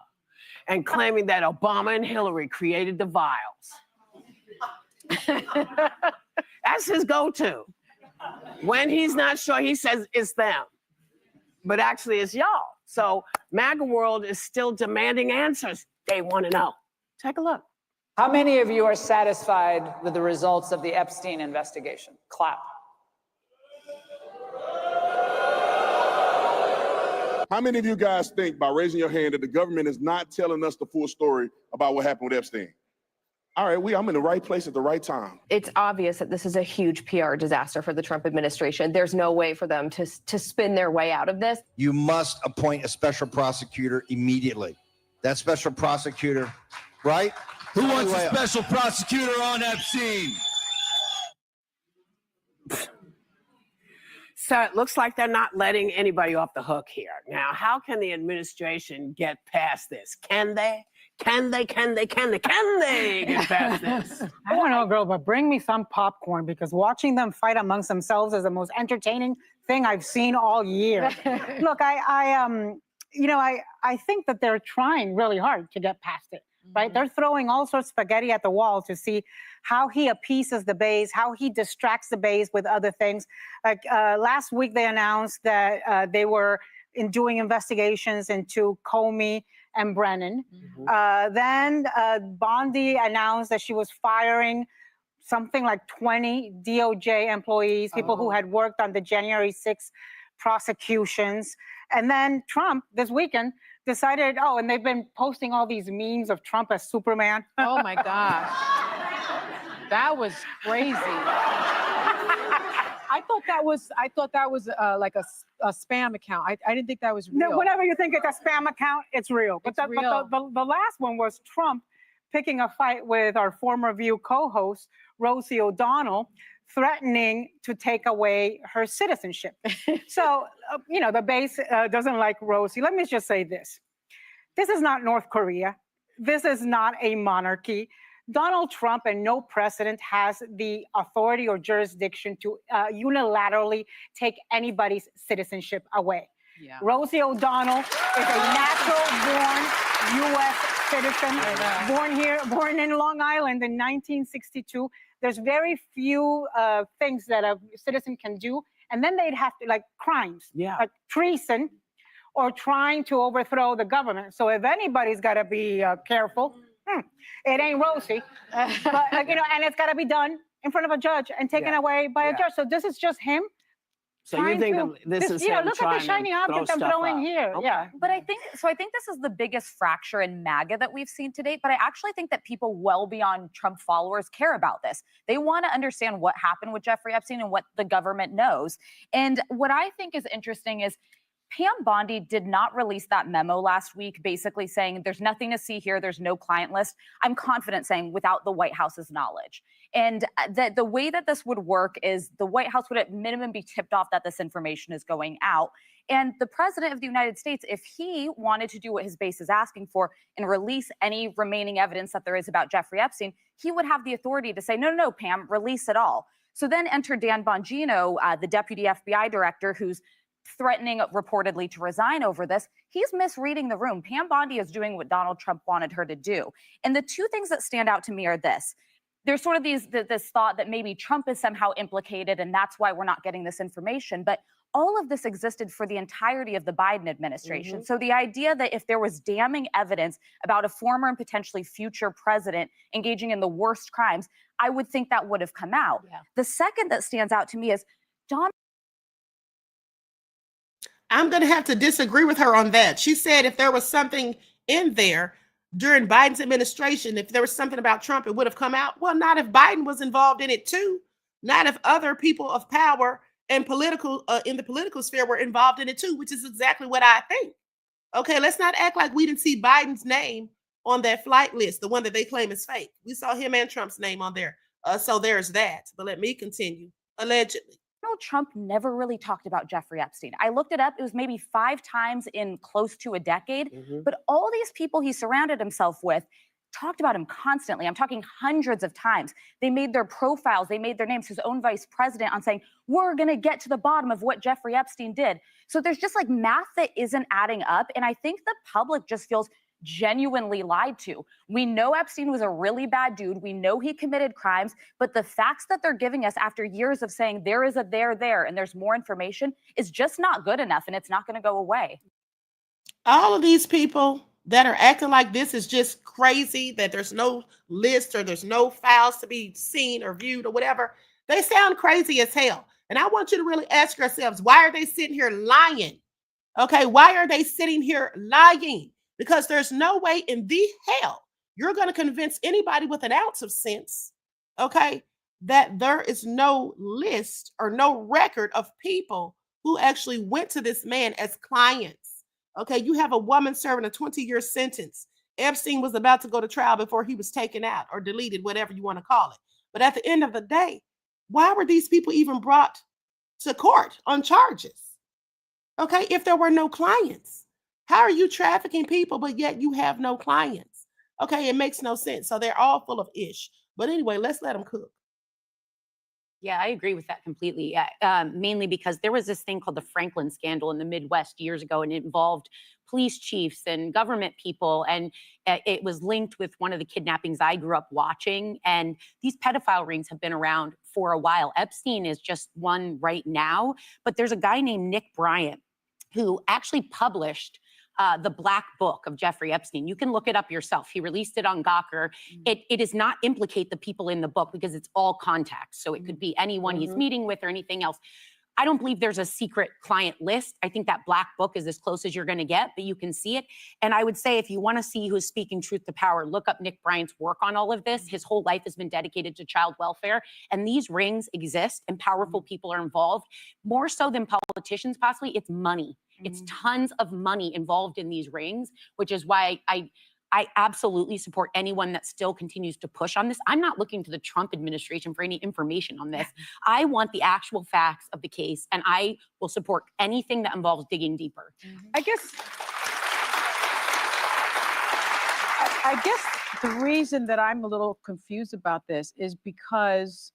and claiming that Obama and Hillary created the vials. That's his go-to. When he's not sure, he says it's them. But actually it's y'all. So MAGA world is still demanding answers. They want to know. Take a look. How many of you are satisfied with the results of the Epstein investigation? Clap. How many of you guys think, by raising your hand, that the government is not telling us the full story about what happened with Epstein? All right, I'm in the right place at the right time. It's obvious that this is a huge PR disaster for the Trump administration. There's no way for them to spin their way out of this. You must appoint a special prosecutor immediately. That special prosecutor, right? Who wants a special prosecutor on Epstein? So it looks like they're not letting anybody off the hook here. Now, how can the administration get past this? Can they? Can they get past this? I don't know, girl, but bring me some popcorn because watching them fight amongst themselves is the most entertaining thing I've seen all year. Look, I think that they're trying really hard to get past it, right? They're throwing all sorts of spaghetti at the wall to see how he appeases the base, how he distracts the base with other things. Like last week, they announced that they were doing investigations into Comey and Brennan. Then Bondi announced that she was firing something like 20 DOJ employees, people who had worked on the January 6th prosecutions. And then Trump this weekend decided, and they've been posting all these memes of Trump as Superman. Oh my gosh. That was crazy. I thought that was like a spam account. I didn't think that was real. No, whenever you think it's a spam account, it's real. But the last one was Trump picking a fight with our former View co-host, Rosie O'Donnell, threatening to take away her citizenship. So, the base doesn't like Rosie. Let me just say this. This is not North Korea. This is not a monarchy. Donald Trump and no precedent has the authority or jurisdiction to unilaterally take anybody's citizenship away. Yeah. Rosie O'Donnell is a natural-born U.S. citizen, born in Long Island in 1962. There's very few things that a citizen can do, and then they'd have to, like crimes, like treason, or trying to overthrow the government. So if anybody's got to be careful, it ain't Rosie. But and it's got to be done in front of a judge and taken away by a judge. So this is just him. So you think this is him look at trying the shiny to object I'm throw throwing stuff here. up? Yeah. But I think this is the biggest fracture in MAGA that we've seen to date. But I actually think that people well beyond Trump followers care about this. They want to understand what happened with Jeffrey Epstein and what the government knows. And what I think is interesting is Pam Bondi did not release that memo last week, basically saying there's nothing to see here. There's no client list. I'm confident saying without the White House's knowledge. And the way that this would work is the White House would at minimum be tipped off that this information is going out. And the president of the United States, if he wanted to do what his base is asking for and release any remaining evidence that there is about Jeffrey Epstein, he would have the authority to say, no, Pam, release it all. So then enter Dan Bongino, the deputy FBI director, who's threatening reportedly to resign over this. He's misreading the room. Pam Bondi is doing what Donald Trump wanted her to do. And the two things that stand out to me are this. There's sort of this thought that maybe Trump is somehow implicated and that's why we're not getting this information. But all of this existed for the entirety of the Biden administration. So the idea that if there was damning evidence about a former and potentially future president engaging in the worst crimes, I would think that would have come out. Yeah. The second that stands out to me is I'm going to have to disagree with her on that. She said if there was something in there during Biden's administration, if there was something about Trump, it would have come out. Well, not if Biden was involved in it too. Not if other people of power and political in the political sphere were involved in it too, which is exactly what I think. Okay, let's not act like we didn't see Biden's name on that flight list, the one that they claim is fake. We saw him and Trump's name on there. So there's that. But let me continue. Allegedly. Donald Trump never really talked about Jeffrey Epstein. I looked it up. It was maybe 5 times in close to a decade. But all these people he surrounded himself with talked about him constantly. I'm talking hundreds of times. They made their profiles. They made their names. His own vice president on saying, we're going to get to the bottom of what Jeffrey Epstein did. So there's just like math that isn't adding up. And I think the public just feels genuinely lied to. We know Epstein was a really bad dude. We know he committed crimes, but the facts that they're giving us after years of saying there is a there and there's more information is just not good enough, and it's not going to go away. All of these people that are acting like this is just crazy, that there's no list or there's no files to be seen or viewed or whatever, they sound crazy as hell. And I want you to really ask yourselves, why are they sitting here lying? Okay, why are they sitting here lying? Because there's no way in the hell you're going to convince anybody with an ounce of sense, okay, that there is no list or no record of people who actually went to this man as clients. Okay, you have a woman serving a 20-year sentence. Epstein was about to go to trial before he was taken out or deleted, whatever you want to call it. But at the end of the day, why were these people even brought to court on charges? Okay, if there were no clients. How are you trafficking people, but yet you have no clients? Okay, it makes no sense. So they're all full of ish. But anyway, let's let them cook. Yeah, I agree with that completely. Mainly because there was this thing called the Franklin scandal in the Midwest years ago, and it involved police chiefs and government people. And it was linked with one of the kidnappings I grew up watching. And these pedophile rings have been around for a while. Epstein is just one right now. But there's a guy named Nick Bryant who actually published the Black Book of Jeffrey Epstein. You can look it up yourself. He released it on Gawker. It does not implicate the people in the book because it's all contacts. So it could be anyone he's meeting with or anything else. I don't believe there's a secret client list. I think that Black Book is as close as you're going to get, but you can see it. And I would say if you want to see who's speaking truth to power, look up Nick Bryant's work on all of this. His whole life has been dedicated to child welfare. And these rings exist and powerful people are involved. More so than politicians, possibly, it's money. It's tons of money involved in these rings, which is why I absolutely support anyone that still continues to push on this. I'm not looking to the Trump administration for any information on this. I want the actual facts of the case, and I will support anything that involves digging deeper. I guess the reason that I'm a little confused about this is because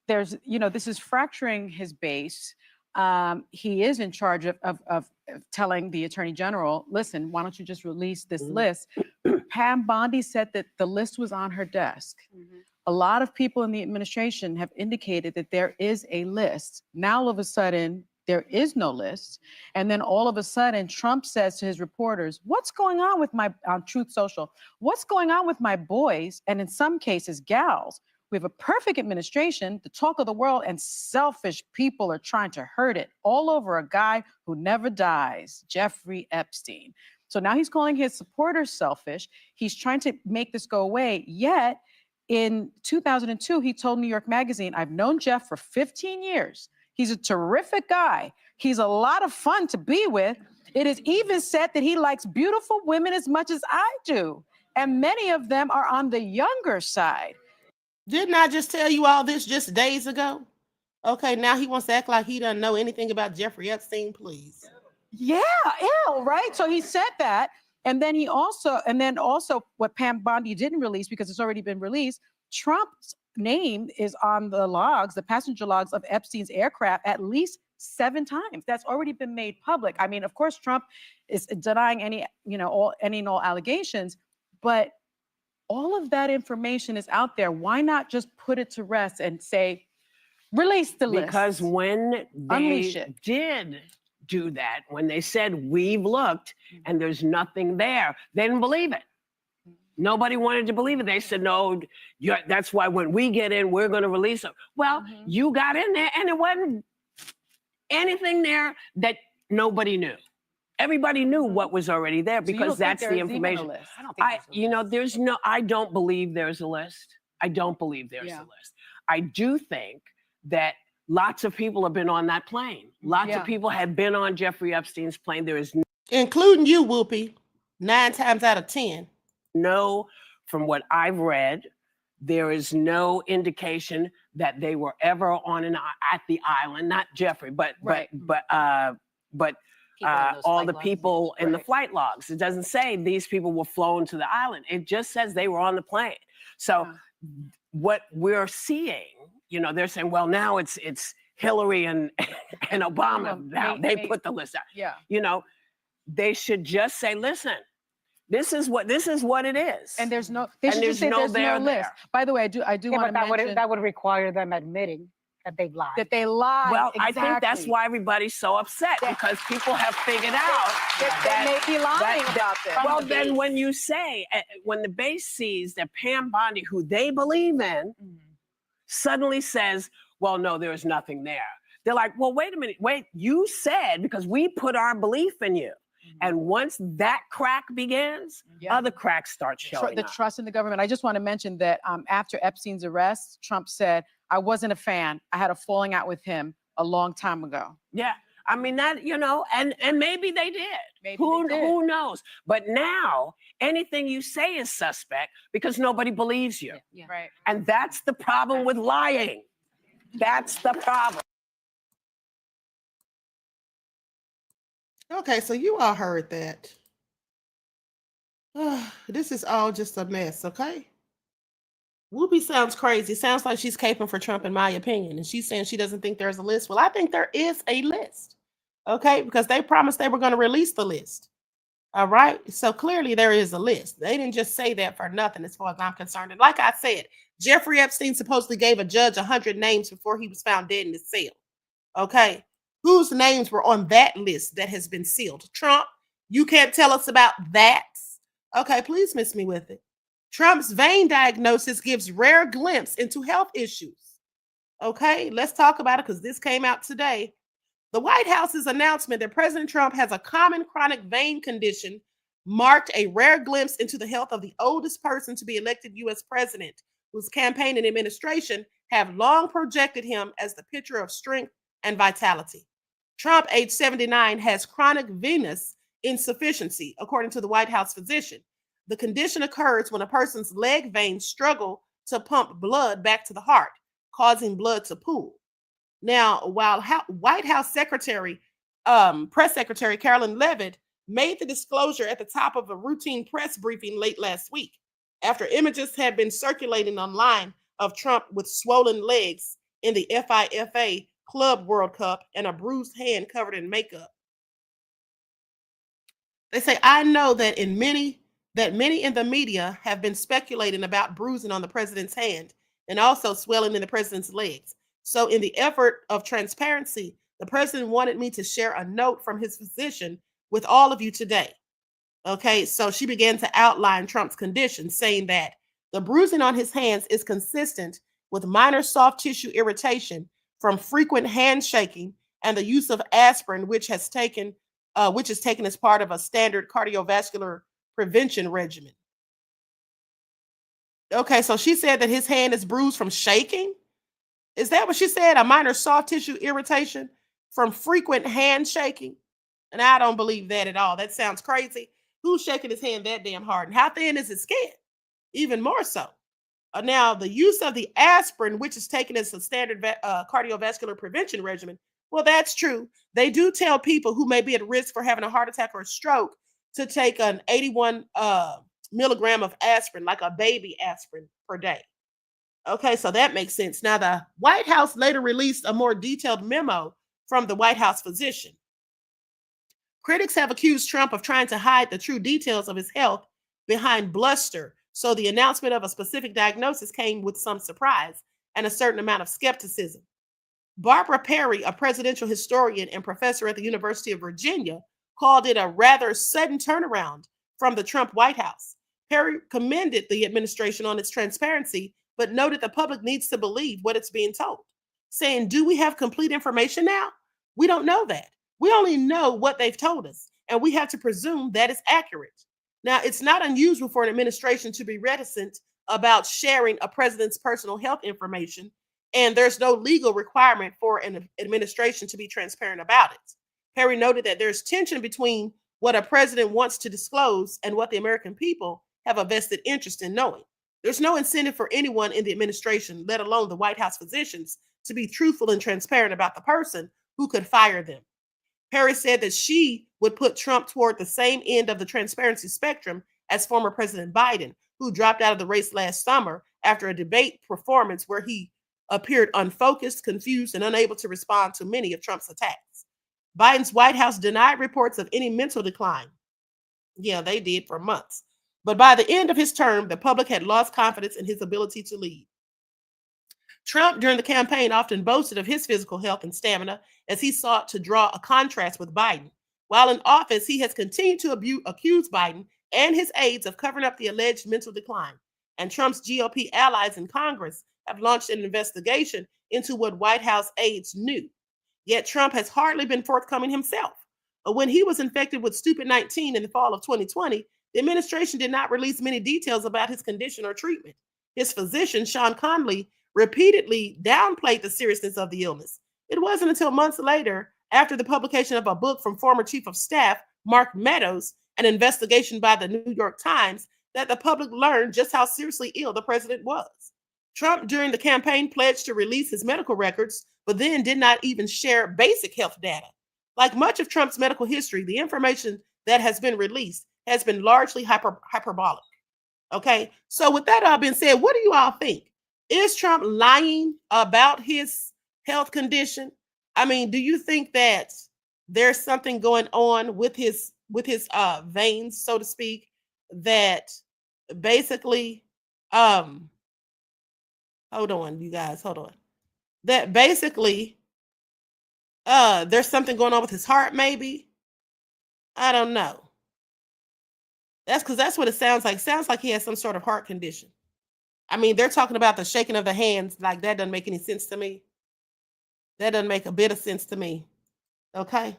there's, this is fracturing his base. he is in charge of telling the attorney general, listen, why don't you just release this list? Pam Bondi said that the list was on her desk. A lot of people in the administration have indicated that there is a list. Now, all of a sudden, there is no list. And then all of a sudden, Trump says to his reporters, what's going on with on Truth Social? What's going on with my boys? And in some cases, gals. We have a perfect administration, the talk of the world, and selfish people are trying to hurt it all over a guy who never dies, Jeffrey Epstein. So now he's calling his supporters selfish. He's trying to make this go away. Yet in 2002, he told New York Magazine, I've known Jeff for 15 years. He's a terrific guy. He's a lot of fun to be with. It is even said that he likes beautiful women as much as I do. And many of them are on the younger side. Didn't I just tell you all this just days ago? Okay, now he wants to act like he doesn't know anything about Jeffrey Epstein, please. Yeah, ew, right? So he said that. And then also what Pam Bondi didn't release because it's already been released, Trump's name is on the logs, the passenger logs of Epstein's aircraft at least 7 times. That's already been made public. I mean, of course, Trump is denying any and all allegations, but all of that information is out there. Why not just put it to rest and say, release the list? Because when Unleash they it. did do that, when they said, we've looked and there's nothing there, they didn't believe it. Nobody wanted to believe it. They said, no, that's why when we get in, we're going to release them. Well, you got in there and it wasn't anything there that nobody knew. Everybody knew what was already there because that's the information. I don't believe there's a list. I don't believe there's a list. I do think that lots of people have been on that plane. Lots of people have been on Jeffrey Epstein's plane. There is including you, Whoopi, 9 times out of 10. No, from what I've read, there is no indication that they were ever at the island. Not Jeffrey, but all the people in the flight logs. It doesn't say these people were flown to the island. It just says they were on the plane. So what we're seeing, they're saying, well, now it's Hillary and Obama. Now they put the list out. Yeah. They should just say, listen, this is what it is. And there's no list. By the way, I do want to mention that would require them admitting that they've lied. That they lied. Well, exactly. I think that's why everybody's so upset because people have figured out that they may be lying about this. Well, then when you say, when the base sees that Pam Bondi, who they believe in, suddenly says, well, no, there's nothing there. They're like, well, wait a minute. Wait, you said, because we put our belief in you. And once that crack begins, other cracks start showing up. The trust in the government. I just want to mention that after Epstein's arrest, Trump said, I wasn't a fan. I had a falling out with him a long time ago. Yeah. I mean, that, and maybe they did. Who knows? But now anything you say is suspect because nobody believes you. Yeah. Right. And that's the problem with lying. That's the problem. Okay, so you all heard that. This is all just a mess, okay? Whoopi sounds crazy. Sounds like she's caping for Trump, in my opinion. And she's saying she doesn't think there's a list. Well, I think there is a list, okay? Because they promised they were going to release the list. All right? So clearly there is a list. They didn't just say that for nothing as far as I'm concerned. And like I said, Jeffrey Epstein supposedly gave a judge 100 names before he was found dead in his cell, okay? Whose names were on that list that has been sealed? Trump, you can't tell us about that. Okay, please miss me with it. Trump's vein diagnosis gives rare glimpse into health issues. Okay, let's talk about it because this came out today. The White House's announcement that President Trump has a common chronic vein condition marked a rare glimpse into the health of the oldest person to be elected U.S. president, whose campaign and administration have long projected him as the picture of strength and vitality. Trump, age 79, has chronic venous insufficiency, according to the White House physician. The condition occurs when a person's leg veins struggle to pump blood back to the heart, causing blood to pool. Now, while White House Press Secretary Carolyn Leavitt made the disclosure at the top of a routine press briefing late last week, after images had been circulating online of Trump with swollen legs in the FIFA Club World Cup and a bruised hand covered in makeup. They say, I know that many in the media have been speculating about bruising on the president's hand and also swelling in the president's legs. So in the effort of transparency, the president wanted me to share a note from his physician with all of you today. Okay, so she began to outline Trump's condition, saying that the bruising on his hands is consistent with minor soft tissue irritation from frequent handshaking and the use of aspirin, which is taken as part of a standard cardiovascular prevention regimen. Okay, so she said that his hand is bruised from shaking. Is that what she said? A minor soft tissue irritation from frequent handshaking? And I don't believe that at all. That sounds crazy. Who's shaking his hand that damn hard? And how thin is his skin? Even more so. Now, the use of the aspirin, which is taken as a standard cardiovascular prevention regimen, well, that's true. They do tell people who may be at risk for having a heart attack or a stroke to take an 81 milligram of aspirin, like a baby aspirin per day. Okay, so that makes sense. Now, the White House later released a more detailed memo from the White House physician. Critics have accused Trump of trying to hide the true details of his health behind bluster, so the announcement of a specific diagnosis came with some surprise and a certain amount of skepticism. Barbara Perry, a presidential historian and professor at the University of Virginia, called it a rather sudden turnaround from the Trump White House. Perry commended the administration on its transparency, but noted the public needs to believe what it's being told, saying, do we have complete information now? We don't know that. We only know what they've told us, and we have to presume that is accurate. Now, it's not unusual for an administration to be reticent about sharing a president's personal health information, and there's no legal requirement for an administration to be transparent about it. Perry noted that there's tension between what a president wants to disclose and what the American people have a vested interest in knowing. There's no incentive for anyone in the administration, let alone the White House physicians, to be truthful and transparent about the person who could fire them. Perry said that she would put Trump toward the same end of the transparency spectrum as former President Biden, who dropped out of the race last summer after a debate performance where he appeared unfocused, confused, and unable to respond to many of Trump's attacks. Biden's White House denied reports of any mental decline. Yeah, they did for months. But by the end of his term, the public had lost confidence in his ability to lead. Trump, during the campaign, often boasted of his physical health and stamina as he sought to draw a contrast with Biden. While in office, he has continued to accuse Biden and his aides of covering up the alleged mental decline. And Trump's GOP allies in Congress have launched an investigation into what White House aides knew. Yet Trump has hardly been forthcoming himself. But when he was infected with stupid-19 in the fall of 2020, the administration did not release many details about his condition or treatment. His physician, Sean Conley, repeatedly downplayed the seriousness of the illness. It wasn't until months later, after the publication of a book from former Chief of Staff Mark Meadows, an investigation by the New York Times, that the public learned just how seriously ill the president was. Trump, during the campaign, pledged to release his medical records, but then did not even share basic health data. Like much of Trump's medical history, the information that has been released has been largely hyperbolic. Okay, so with that all being said, what do you all think? Is Trump lying about his health condition? I mean, do you think that there's something going on with his veins, so to speak, that basically, hold on, you guys, hold on. That basically, there's something going on with his heart, maybe? I don't know. That's because that's what it sounds like. Sounds like he has some sort of heart condition. I mean, they're talking about the shaking of the hands. Like, that doesn't make any sense to me. That doesn't make a bit of sense to me. Okay.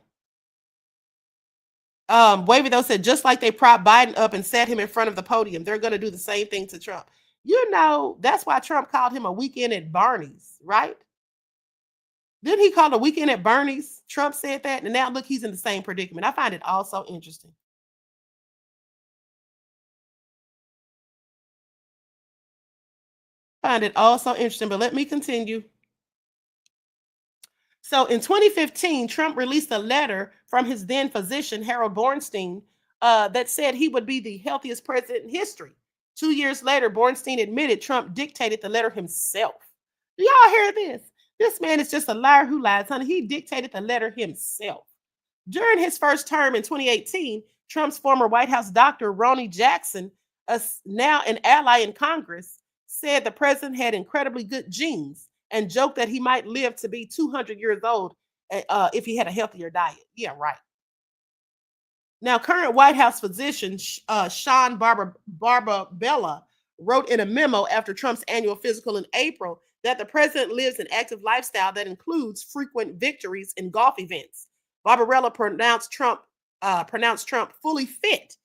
Wavy, though, said, just like they propped Biden up and sat him in front of the podium, they're going to do the same thing to Trump. You know, that's why Trump called him a weekend at Bernie's, right? Didn't he call it a weekend at Bernie's? Trump said that, and now look, he's in the same predicament. I find it all so interesting. Find it all so interesting, but let me continue. So in 2015, Trump released a letter from his then physician, Harold Bornstein, that said he would be the healthiest president in history. 2 years later, Bornstein admitted Trump dictated the letter himself. Do y'all hear this? This man is just a liar who lies, honey. He dictated the letter himself. During his first term in 2018, Trump's former White House doctor, Ronnie Jackson, now an ally in Congress, said the president had incredibly good genes and joked that he might live to be 200 years old if he had a healthier diet. Yeah, right. Now, current White House physician Sean Barbabella wrote in a memo after Trump's annual physical in April that the president lives an active lifestyle that includes frequent victories in golf events. Barbarella pronounced Trump fully fit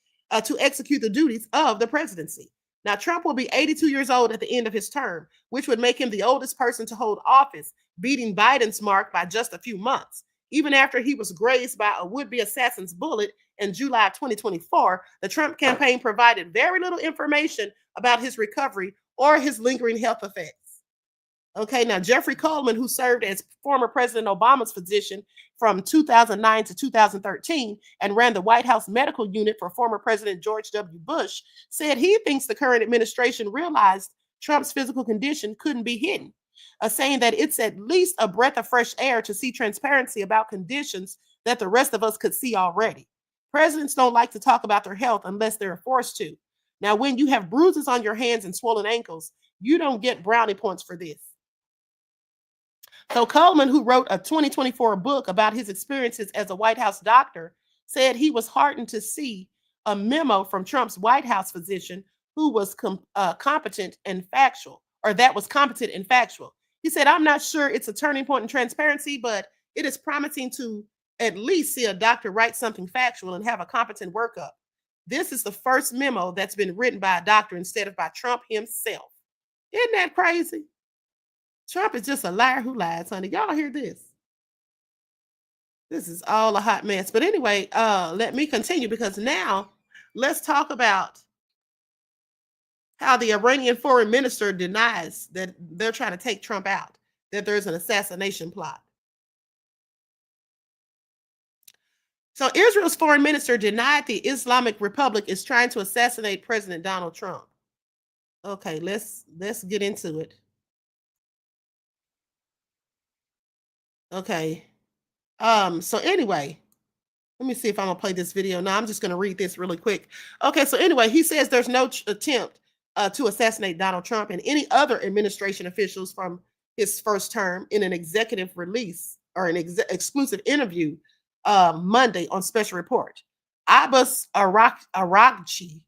to execute the duties of the presidency. Now, Trump will be 82 years old at the end of his term, which would make him the oldest person to hold office, beating Biden's mark by just a few months. Even after he was grazed by a would-be assassin's bullet in July of 2024, the Trump campaign provided very little information about his recovery or his lingering health effects. Okay, now Jeffrey Coleman, who served as former President Obama's physician from 2009 to 2013 and ran the White House medical unit for former President George W. Bush, said he thinks the current administration realized Trump's physical condition couldn't be hidden, saying that it's at least a breath of fresh air to see transparency about conditions that the rest of us could see already. Presidents don't like to talk about their health unless they're forced to. Now, when you have bruises on your hands and swollen ankles, you don't get brownie points for this. So Coleman, who wrote a 2024 book about his experiences as a White House doctor, said he was heartened to see a memo from Trump's White House physician who was competent and factual, or that was competent and factual. He said, I'm not sure it's a turning point in transparency, but it is promising to at least see a doctor write something factual and have a competent workup. This is the first memo that's been written by a doctor instead of by Trump himself. Isn't that crazy? Trump is just a liar who lies, honey. Y'all hear this? This is all a hot mess. But anyway, let me continue, because now let's talk about how the Iranian foreign minister denies that they're trying to take Trump out, that there's an assassination plot. So Israel's foreign minister denied the Islamic Republic is trying to assassinate President Donald Trump. Okay, let's get into it. Okay. So anyway, let me see if I'm gonna play this video. Now I'm just gonna read this really quick. Okay, so anyway, he says there's no attempt to assassinate Donald Trump and any other administration officials from his first term in an executive release or an exclusive interview Monday on Special Report. Abbas Araghchi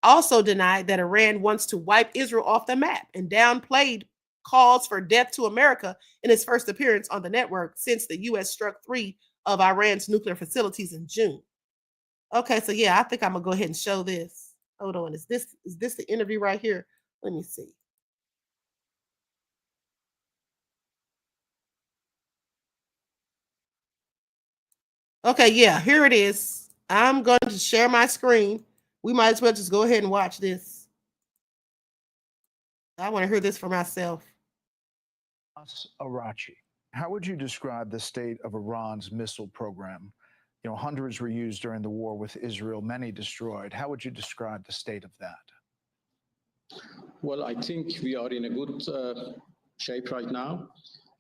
also denied that Iran wants to wipe Israel off the map and downplayed calls for death to America in his first appearance on the network since the U.S. struck 3 of Iran's nuclear facilities in June. Okay, so yeah, I think I'm gonna go ahead and show this. Hold on, is this the interview right here? Let me see. Okay, yeah, here it is. I'm going to share my screen. We might as well just go ahead and watch this. I want to hear this for myself. Araghchi, how would you describe the state of Iran's missile program? You know, hundreds were used during the war with Israel, many destroyed. How would you describe the state of that? Well, I think we are in a good shape right now.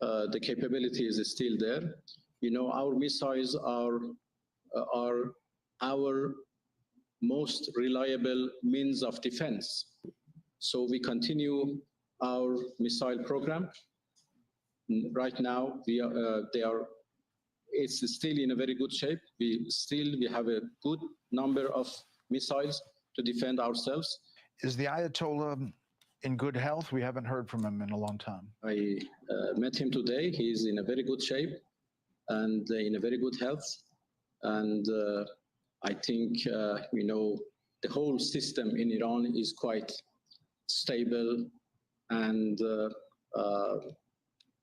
The capability is still there. You know, our missiles are our most reliable means of defense. So we continue our missile program. Right now, it's still in a very good shape. We have a good number of missiles to defend ourselves. Is the Ayatollah in good health? We haven't heard from him in a long time. I met him today. He's in a very good shape and in a very good health. And I think, you know, the whole system in Iran is quite stable and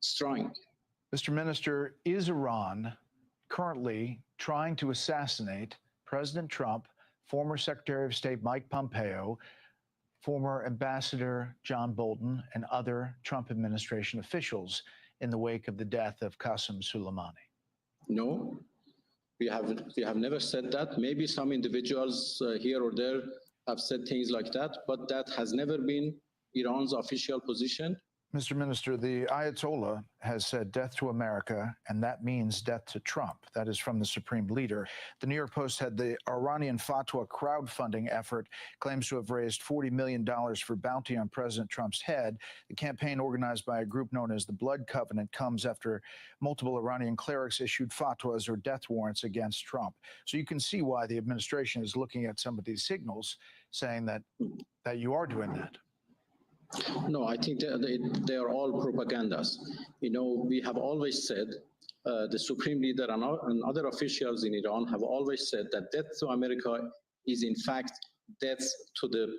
strong. Mr. Minister, is Iran currently trying to assassinate President Trump, former Secretary of State Mike Pompeo, former Ambassador John Bolton, and other Trump administration officials in the wake of the death of Qasem Soleimani? No, we have never said that. Maybe some individuals here or there have said things like that, but that has never been Iran's official position. Mr. Minister, the Ayatollah has said death to America, and that means death to Trump. That is from the Supreme Leader. The New York Post had the Iranian fatwa crowdfunding effort claims to have raised $40 million for bounty on President Trump's head. The campaign, organized by a group known as the Blood Covenant, comes after multiple Iranian clerics issued fatwas or death warrants against Trump. So you can see why the administration is looking at some of these signals, saying that you are doing that. No, I think they are all propagandas. You know, we have always said, the Supreme Leader and other officials in Iran have always said that death to America is in fact death to the,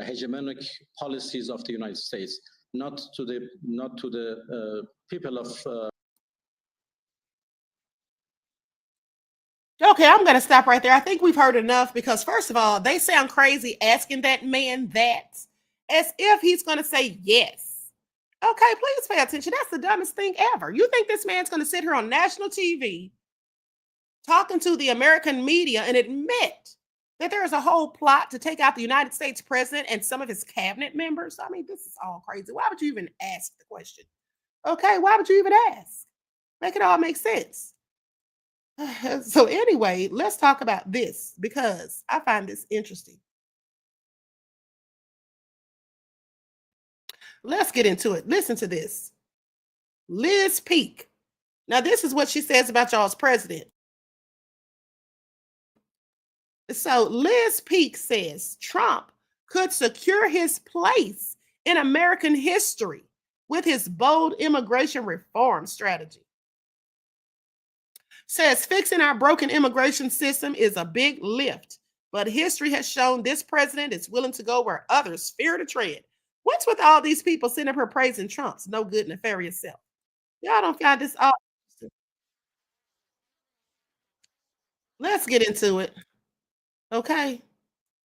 hegemonic policies of the United States, not to the people of. Okay, I'm going to stop right there. I think we've heard enough because, first of all, they sound crazy asking that man that as if he's going to say yes. Okay, please pay attention. That's the dumbest thing ever. You think this man's going to sit here on national TV talking to the American media and admit that there is a whole plot to take out the United States president and some of his cabinet members? I mean, this is all crazy. Why would you even ask the question? Okay, why would you even ask? Make it all make sense. So anyway, let's talk about this because I find this interesting. Let's get into it. Listen to this. Liz Peek. Now, this is what she says about y'all's president. So Liz Peek says Trump could secure his place in American history with his bold immigration reform strategy. Says fixing our broken immigration system is a big lift, but history has shown this president is willing to go where others fear to tread. What's with all these people sitting up here praising Trump's no good nefarious self? Y'all don't find this all. Let's get into it. Okay.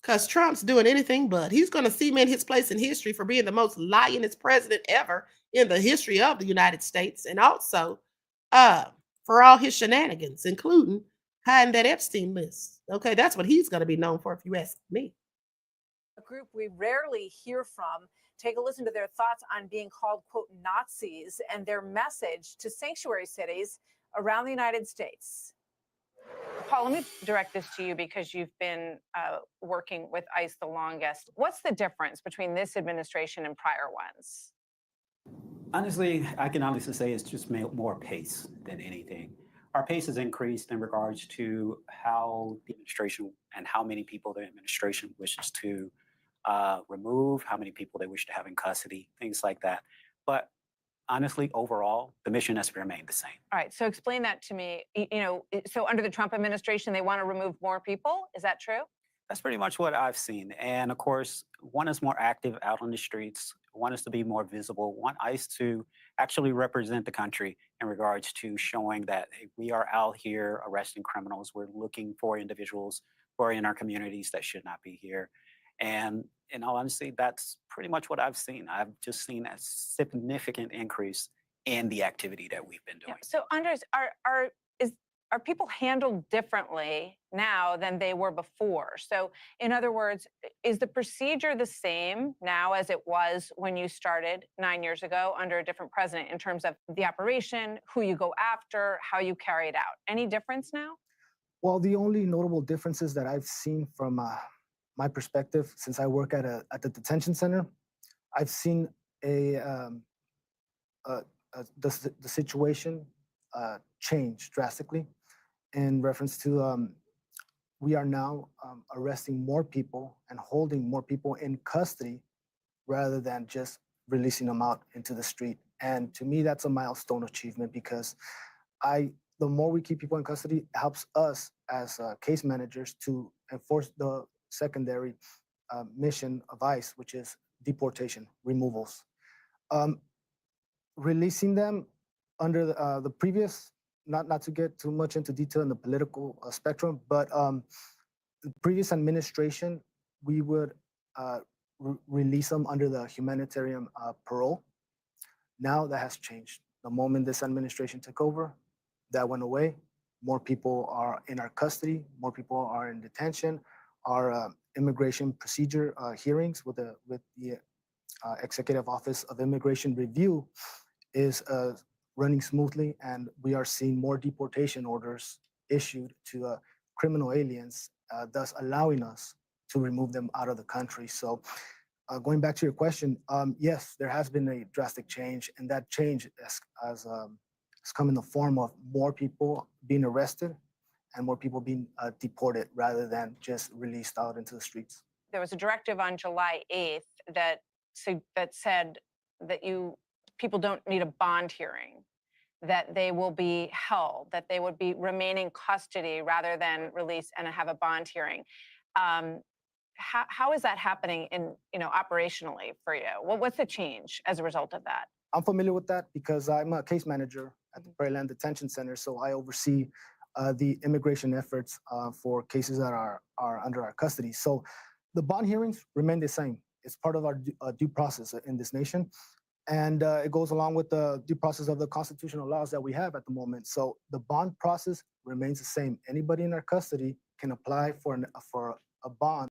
Because Trump's doing anything but. He's going to cement his place in history for being the most lyingest president ever in the history of the United States. And also for all his shenanigans, including hiding that Epstein list. Okay, that's what he's going to be known for, if you ask me. A group we rarely hear from. Take a listen to their thoughts on being called, quote, Nazis and their message to sanctuary cities around the United States. Paul, let me direct this to you because you've been working with ICE the longest. What's the difference between this administration and prior ones? Honestly, I can honestly say it's just more pace than anything. Our pace has increased in regards to how the administration and how many people the administration wishes to remove, how many people they wish to have in custody, things like that. But honestly, overall, the mission has remained the same. All right, so explain that to me. So under the Trump administration, they want to remove more people. Is that true? That's pretty much what I've seen. And of course, one is more active out on the streets. One is to be more visible. One ICE to actually represent the country in regards to showing that hey, we are out here arresting criminals. We're looking for individuals who are in our communities that should not be here. And in all honesty, that's pretty much what I've seen. I've just seen a significant increase in the activity that we've been doing. Yeah. So Anders, are people handled differently now than they were before? So in other words, is the procedure the same now as it was when you started 9 years ago under a different president in terms of the operation, who you go after, how you carry it out? Any difference now? Well, the only notable differences that I've seen from my perspective, since I work at the detention center, I've seen the situation change drastically in reference to we are now arresting more people and holding more people in custody rather than just releasing them out into the street. And to me, that's a milestone achievement because the more we keep people in custody, it helps us as case managers to enforce the secondary mission of ICE, which is deportation, removals. Releasing them under the previous, not to get too much into detail in the political spectrum, but the previous administration, we would release them under the humanitarian parole. Now that has changed. The moment this administration took over, that went away. More people are in our custody. More people are in detention. Our immigration procedure hearings with the Executive Office of Immigration Review is running smoothly, and we are seeing more deportation orders issued to criminal aliens, thus allowing us to remove them out of the country. So going back to your question, yes, there has been a drastic change, and that change has come in the form of more people being arrested and more people being deported rather than just released out into the streets. There was a directive on July 8th that said that people don't need a bond hearing, that they will be held, that they would be remain in custody rather than released and have a bond hearing. How is that happening operationally for you? What's the change as a result of that? I'm familiar with that because I'm a case manager at the Prairieland Detention Center, so I oversee the immigration efforts for cases that are under our custody. So the bond hearings remain the same. It's part of our due process in this nation, and it goes along with the due process of the constitutional laws that we have at the moment. So the bond process remains the same. Anybody in our custody can apply for a bond.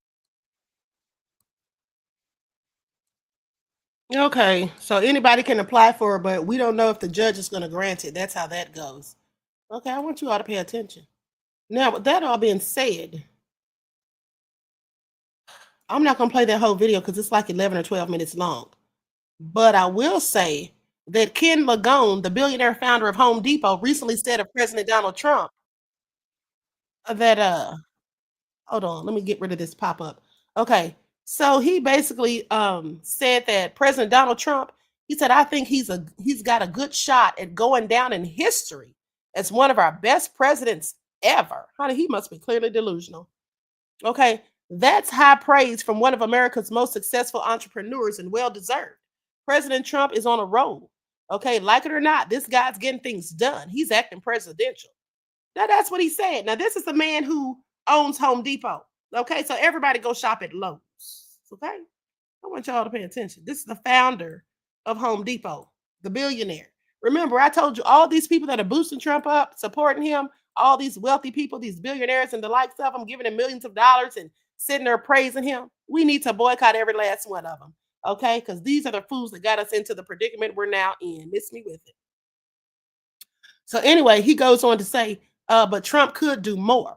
Okay, so anybody can apply for it, but we don't know if the judge is going to grant it. That's how that goes. Okay, I want you all to pay attention. Now, with that all being said, I'm not going to play that whole video because it's like 11 or 12 minutes long. But I will say that Ken Lagone, the billionaire founder of Home Depot, recently said of President Donald Trump that, hold on, let me get rid of this pop-up. Okay, so he basically said that President Donald Trump, he said, I think he's got a good shot at going down in history as one of our best presidents ever. Honey, he must be clearly delusional. Okay, that's high praise from one of America's most successful entrepreneurs, and well-deserved. President Trump is on a roll. Okay, like it or not, this guy's getting things done. He's acting presidential. Now, that's what he said. Now, this is the man who owns Home Depot. Okay, so everybody go shop at Lowe's. Okay, I want y'all to pay attention. This is the founder of Home Depot, the billionaire. Remember, I told you all these people that are boosting Trump up, supporting him, all these wealthy people, these billionaires and the likes of them, giving him millions of dollars and sitting there praising him. We need to boycott every last one of them. Okay, because these are the fools that got us into the predicament we're now in. Miss me with it. So anyway, he goes on to say, but Trump could do more.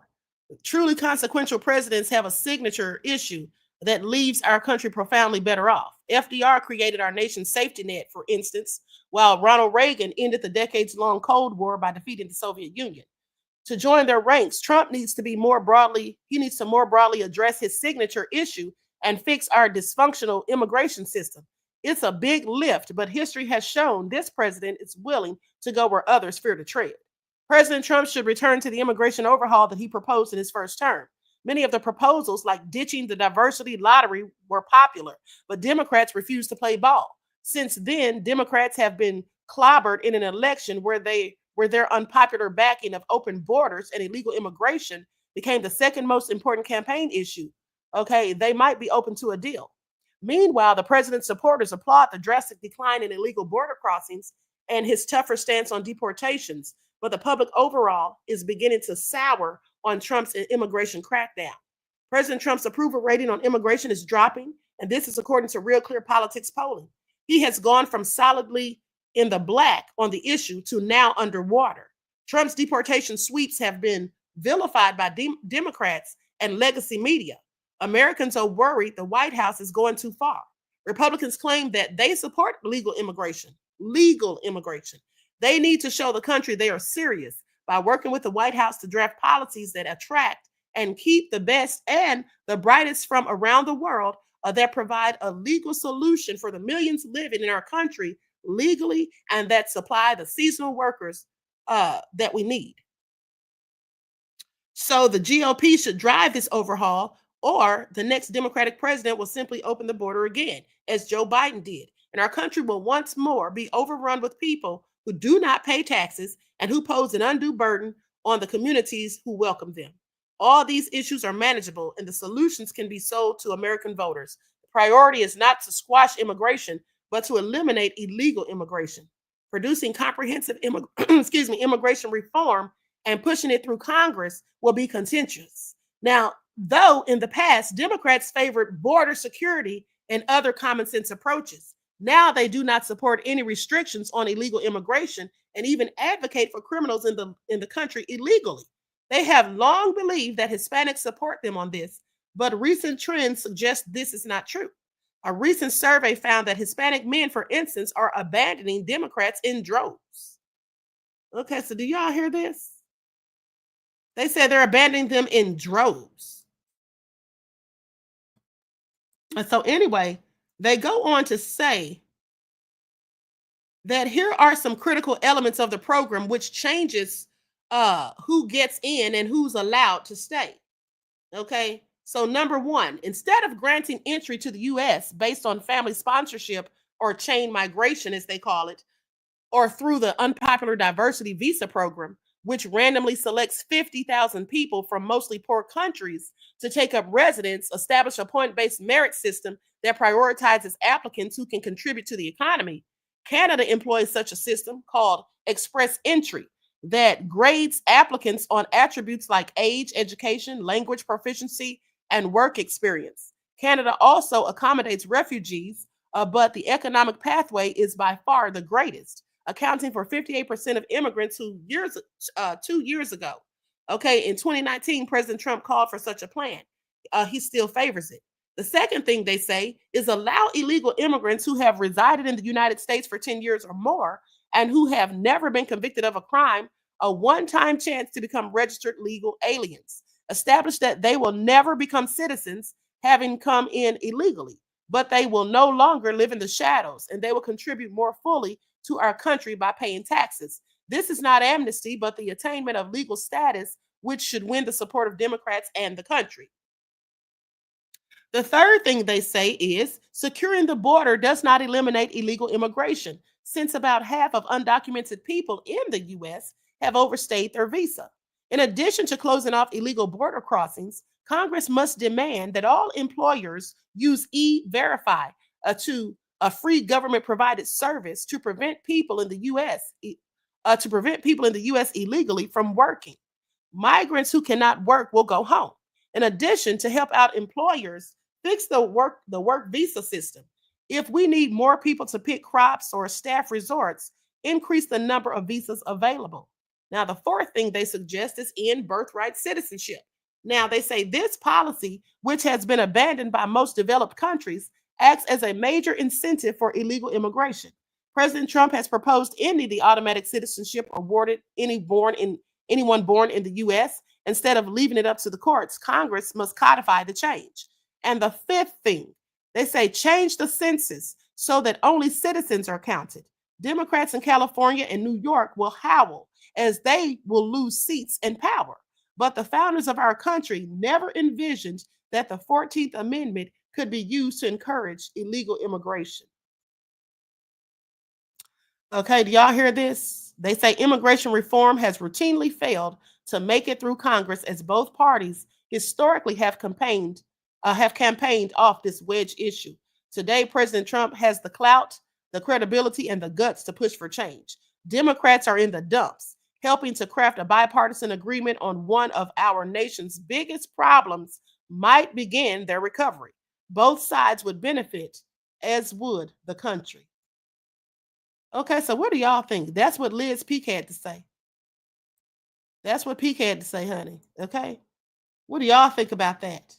Truly consequential presidents have a signature issue that leaves our country profoundly better off. FDR created our nation's safety net, for instance, while Ronald Reagan ended the decades-long Cold War by defeating the Soviet Union. To join their ranks, Trump needs to more broadly address his signature issue and fix our dysfunctional immigration system. It's a big lift, but history has shown this president is willing to go where others fear to tread. President Trump should return to the immigration overhaul that he proposed in his first term. Many of the proposals, like ditching the diversity lottery, were popular, but Democrats refused to play ball. Since then, Democrats have been clobbered in an election where their unpopular backing of open borders and illegal immigration became the second most important campaign issue. Okay, they might be open to a deal. Meanwhile, the president's supporters applaud the drastic decline in illegal border crossings and his tougher stance on deportations, but the public overall is beginning to sour on Trump's immigration crackdown. President Trump's approval rating on immigration is dropping, and this is according to Real Clear Politics polling. He has gone from solidly in the black on the issue to now underwater. Trump's deportation sweeps have been vilified by Democrats and legacy media. Americans are worried the White House is going too far. Republicans claim that they support legal immigration. They need to show the country they are serious by working with the White House to draft policies that attract and keep the best and the brightest from around the world that provide a legal solution for the millions living in our country legally and that supply the seasonal workers that we need. So the GOP should drive this overhaul, or the next Democratic president will simply open the border again, as Joe Biden did. And our country will once more be overrun with people who do not pay taxes and who pose an undue burden on the communities who welcome them. All these issues are manageable, and the solutions can be sold to American voters. The priority is not to squash immigration, but to eliminate illegal immigration. Producing comprehensive immigration reform and pushing it through Congress will be contentious. Now, though in the past, Democrats favored border security and other common sense approaches. Now they do not support any restrictions on illegal immigration and even advocate for criminals in the country illegally. They have long believed that Hispanics support them on this, but recent trends suggest this is not true. A recent survey found that Hispanic men, for instance, are abandoning Democrats in droves. Okay, so do y'all hear this? They said they're abandoning them in droves. And so anyway, they go on to say that here are some critical elements of the program which changes who gets in and who's allowed to stay. Okay, so number one, instead of granting entry to the U.S. based on family sponsorship or chain migration, as they call it, or through the unpopular diversity visa program, which randomly selects 50,000 people from mostly poor countries to take up residence, establish a point-based merit system that prioritizes applicants who can contribute to the economy, Canada employs such a system called express entry that grades applicants on attributes like age, education, language proficiency, and work experience. Canada also accommodates refugees, but the economic pathway is by far the greatest, accounting for 58% of immigrants who 2 years ago. Okay, in 2019, President Trump called for such a plan. He still favors it. The second thing they say is allow illegal immigrants who have resided in the United States for 10 years or more and who have never been convicted of a crime a one-time chance to become registered legal aliens. Establish that they will never become citizens having come in illegally, but they will no longer live in the shadows and they will contribute more fully to our country by paying taxes. This is not amnesty, but the attainment of legal status, which should win the support of Democrats and the country. The third thing they say is securing the border does not eliminate illegal immigration, since about half of undocumented people in the U.S. have overstayed their visa. In addition to closing off illegal border crossings, Congress must demand that all employers use E-Verify, a free government-provided service to prevent people in the U.S. Illegally from working. Migrants who cannot work will go home. In addition, to help out employers, fix the work visa system. If we need more people to pick crops or staff resorts, increase the number of visas available. Now, the fourth thing they suggest is end birthright citizenship. Now, they say this policy, which has been abandoned by most developed countries, acts as a major incentive for illegal immigration. President Trump has proposed ending the automatic citizenship awarded anyone born in the U.S. Instead of leaving it up to the courts. Congress must codify the change. And the fifth thing, they say change the census so that only citizens are counted. Democrats in California and New York will howl as they will lose seats and power. But the founders of our country never envisioned that the 14th Amendment could be used to encourage illegal immigration. Okay, do y'all hear this? They say immigration reform has routinely failed to make it through Congress as both parties historically have campaigned off this wedge issue. Today, President Trump has the clout, the credibility, and the guts to push for change. Democrats are in the dumps, helping to craft a bipartisan agreement on one of our nation's biggest problems might begin their recovery. Both sides would benefit, as would the country. Okay, so what do y'all think? That's what Liz Peek had to say. That's what Peek had to say, honey. Okay? What do y'all think about that?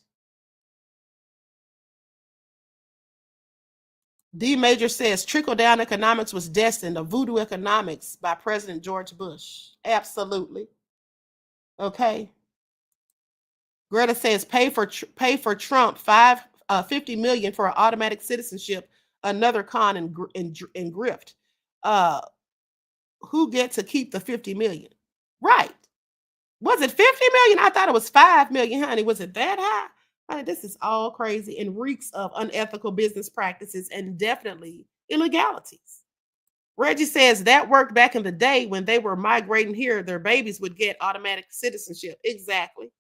D. Major says trickle-down economics was destined, a voodoo economics by President George Bush. Absolutely. Okay. Greta says pay for Trump $50 million for an automatic citizenship, another con and grift. Who get to keep the 50 million? Right. Was it 50 million? I thought it was 5 million, honey. Was it that high? Honey, this is all crazy and reeks of unethical business practices and definitely illegalities. Reggie says that worked back in the day when they were migrating here, their babies would get automatic citizenship. Exactly.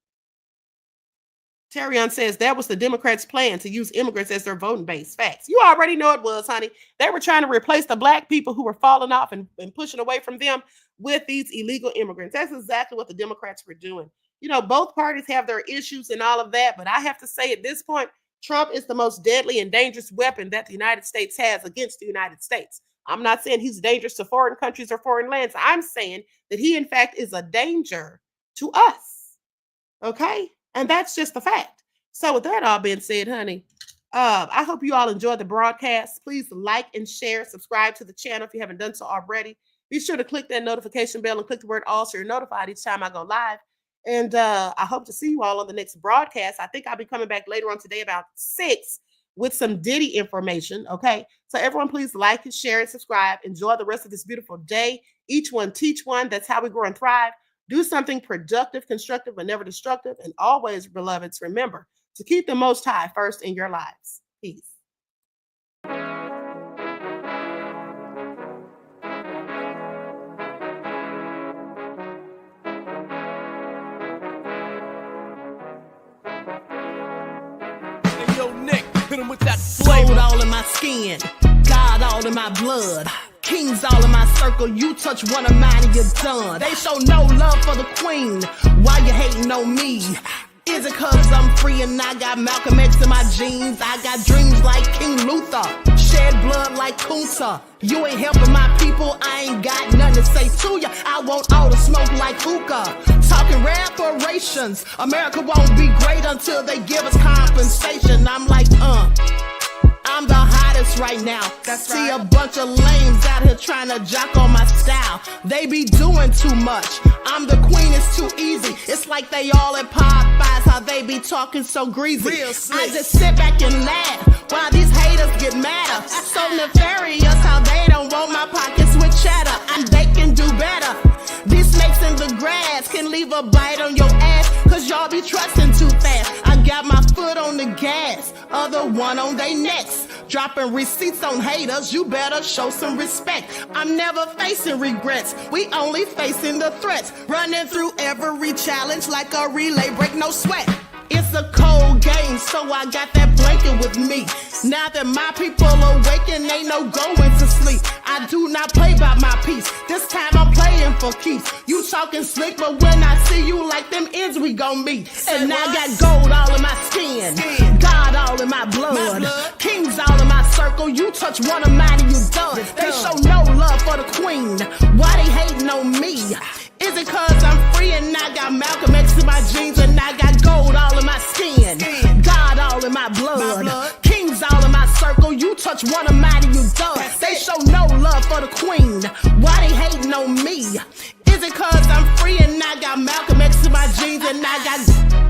Terrion says that was the Democrats' plan to use immigrants as their voting base. Facts. You already know it was, honey. They were trying to replace the black people who were falling off and pushing away from them with these illegal immigrants. That's exactly what the Democrats were doing. You know, both parties have their issues and all of that, but I have to say at this point, Trump is the most deadly and dangerous weapon that the United States has against the United States. I'm not saying he's dangerous to foreign countries or foreign lands. I'm saying that he, in fact, is a danger to us. Okay? And that's just the fact. So with that all being said, honey, I hope you all enjoyed the broadcast. Please like and share, subscribe to the channel if you haven't done so already. Be sure to click that notification bell and click the word all so you're notified each time I go live. And I hope to see you all on the next broadcast. I think I'll be coming back later on today about 6 with some Diddy information. Okay. So everyone, please like and share and subscribe. Enjoy the rest of this beautiful day. Each one teach one. That's how we grow and thrive. Do something productive, constructive, but never destructive. And always, beloveds, remember to keep the Most High first in your lives. Peace. Yo, Nick, hit him with that flavor. Gold all in my skin, God all in my blood. Kings all in my circle, you touch one of mine and you're done. They show no love for the queen, why you hating on me? Is it cause I'm free and I got Malcolm X in my jeans? I got dreams like King Luther, shed blood like Kunta. You ain't helping my people, I ain't got nothing to say to ya. I want all the smoke like hookah. Talking reparations, America won't be great until they give us compensation. I'm like, I'm the hottest right now. That's See right. a bunch of lames out here trying to jock on my style. They be doing too much. I'm the queen, it's too easy. It's like they all at Popeyes, how they be talking so greasy. Real slick. I just sit back and laugh while these haters get madder. So nefarious how they don't want my pockets with cheddar. And they can do better. These snakes in the grass can leave a bite on your ass, cause y'all be trusting too fast. I got my foot on the gas, other one on they necks. Dropping receipts on haters, you better show some respect. I'm never facing regrets, we only facing the threats. Running through every challenge like a relay, break no sweat. It's a cold game, so I got that blanket with me. Now that my people awaken, ain't no going to sleep. I do not play by my piece, this time I'm playing for keeps. You talking slick, but when I see you like them ends, we gon' meet. And I got gold all in my skin, God all in my blood. Kings all in my circle, you touch one of mine and you done. They show no love for the queen, why they hating on me? Is it cause I'm free and I got Malcolm X in my jeans and I got gold all in my skin, God all in my blood. Kings all in my circle, you touch one of mine and you done. They show no love for the queen, why they hating on me? Is it cause I'm free and I got Malcolm X in my jeans and I got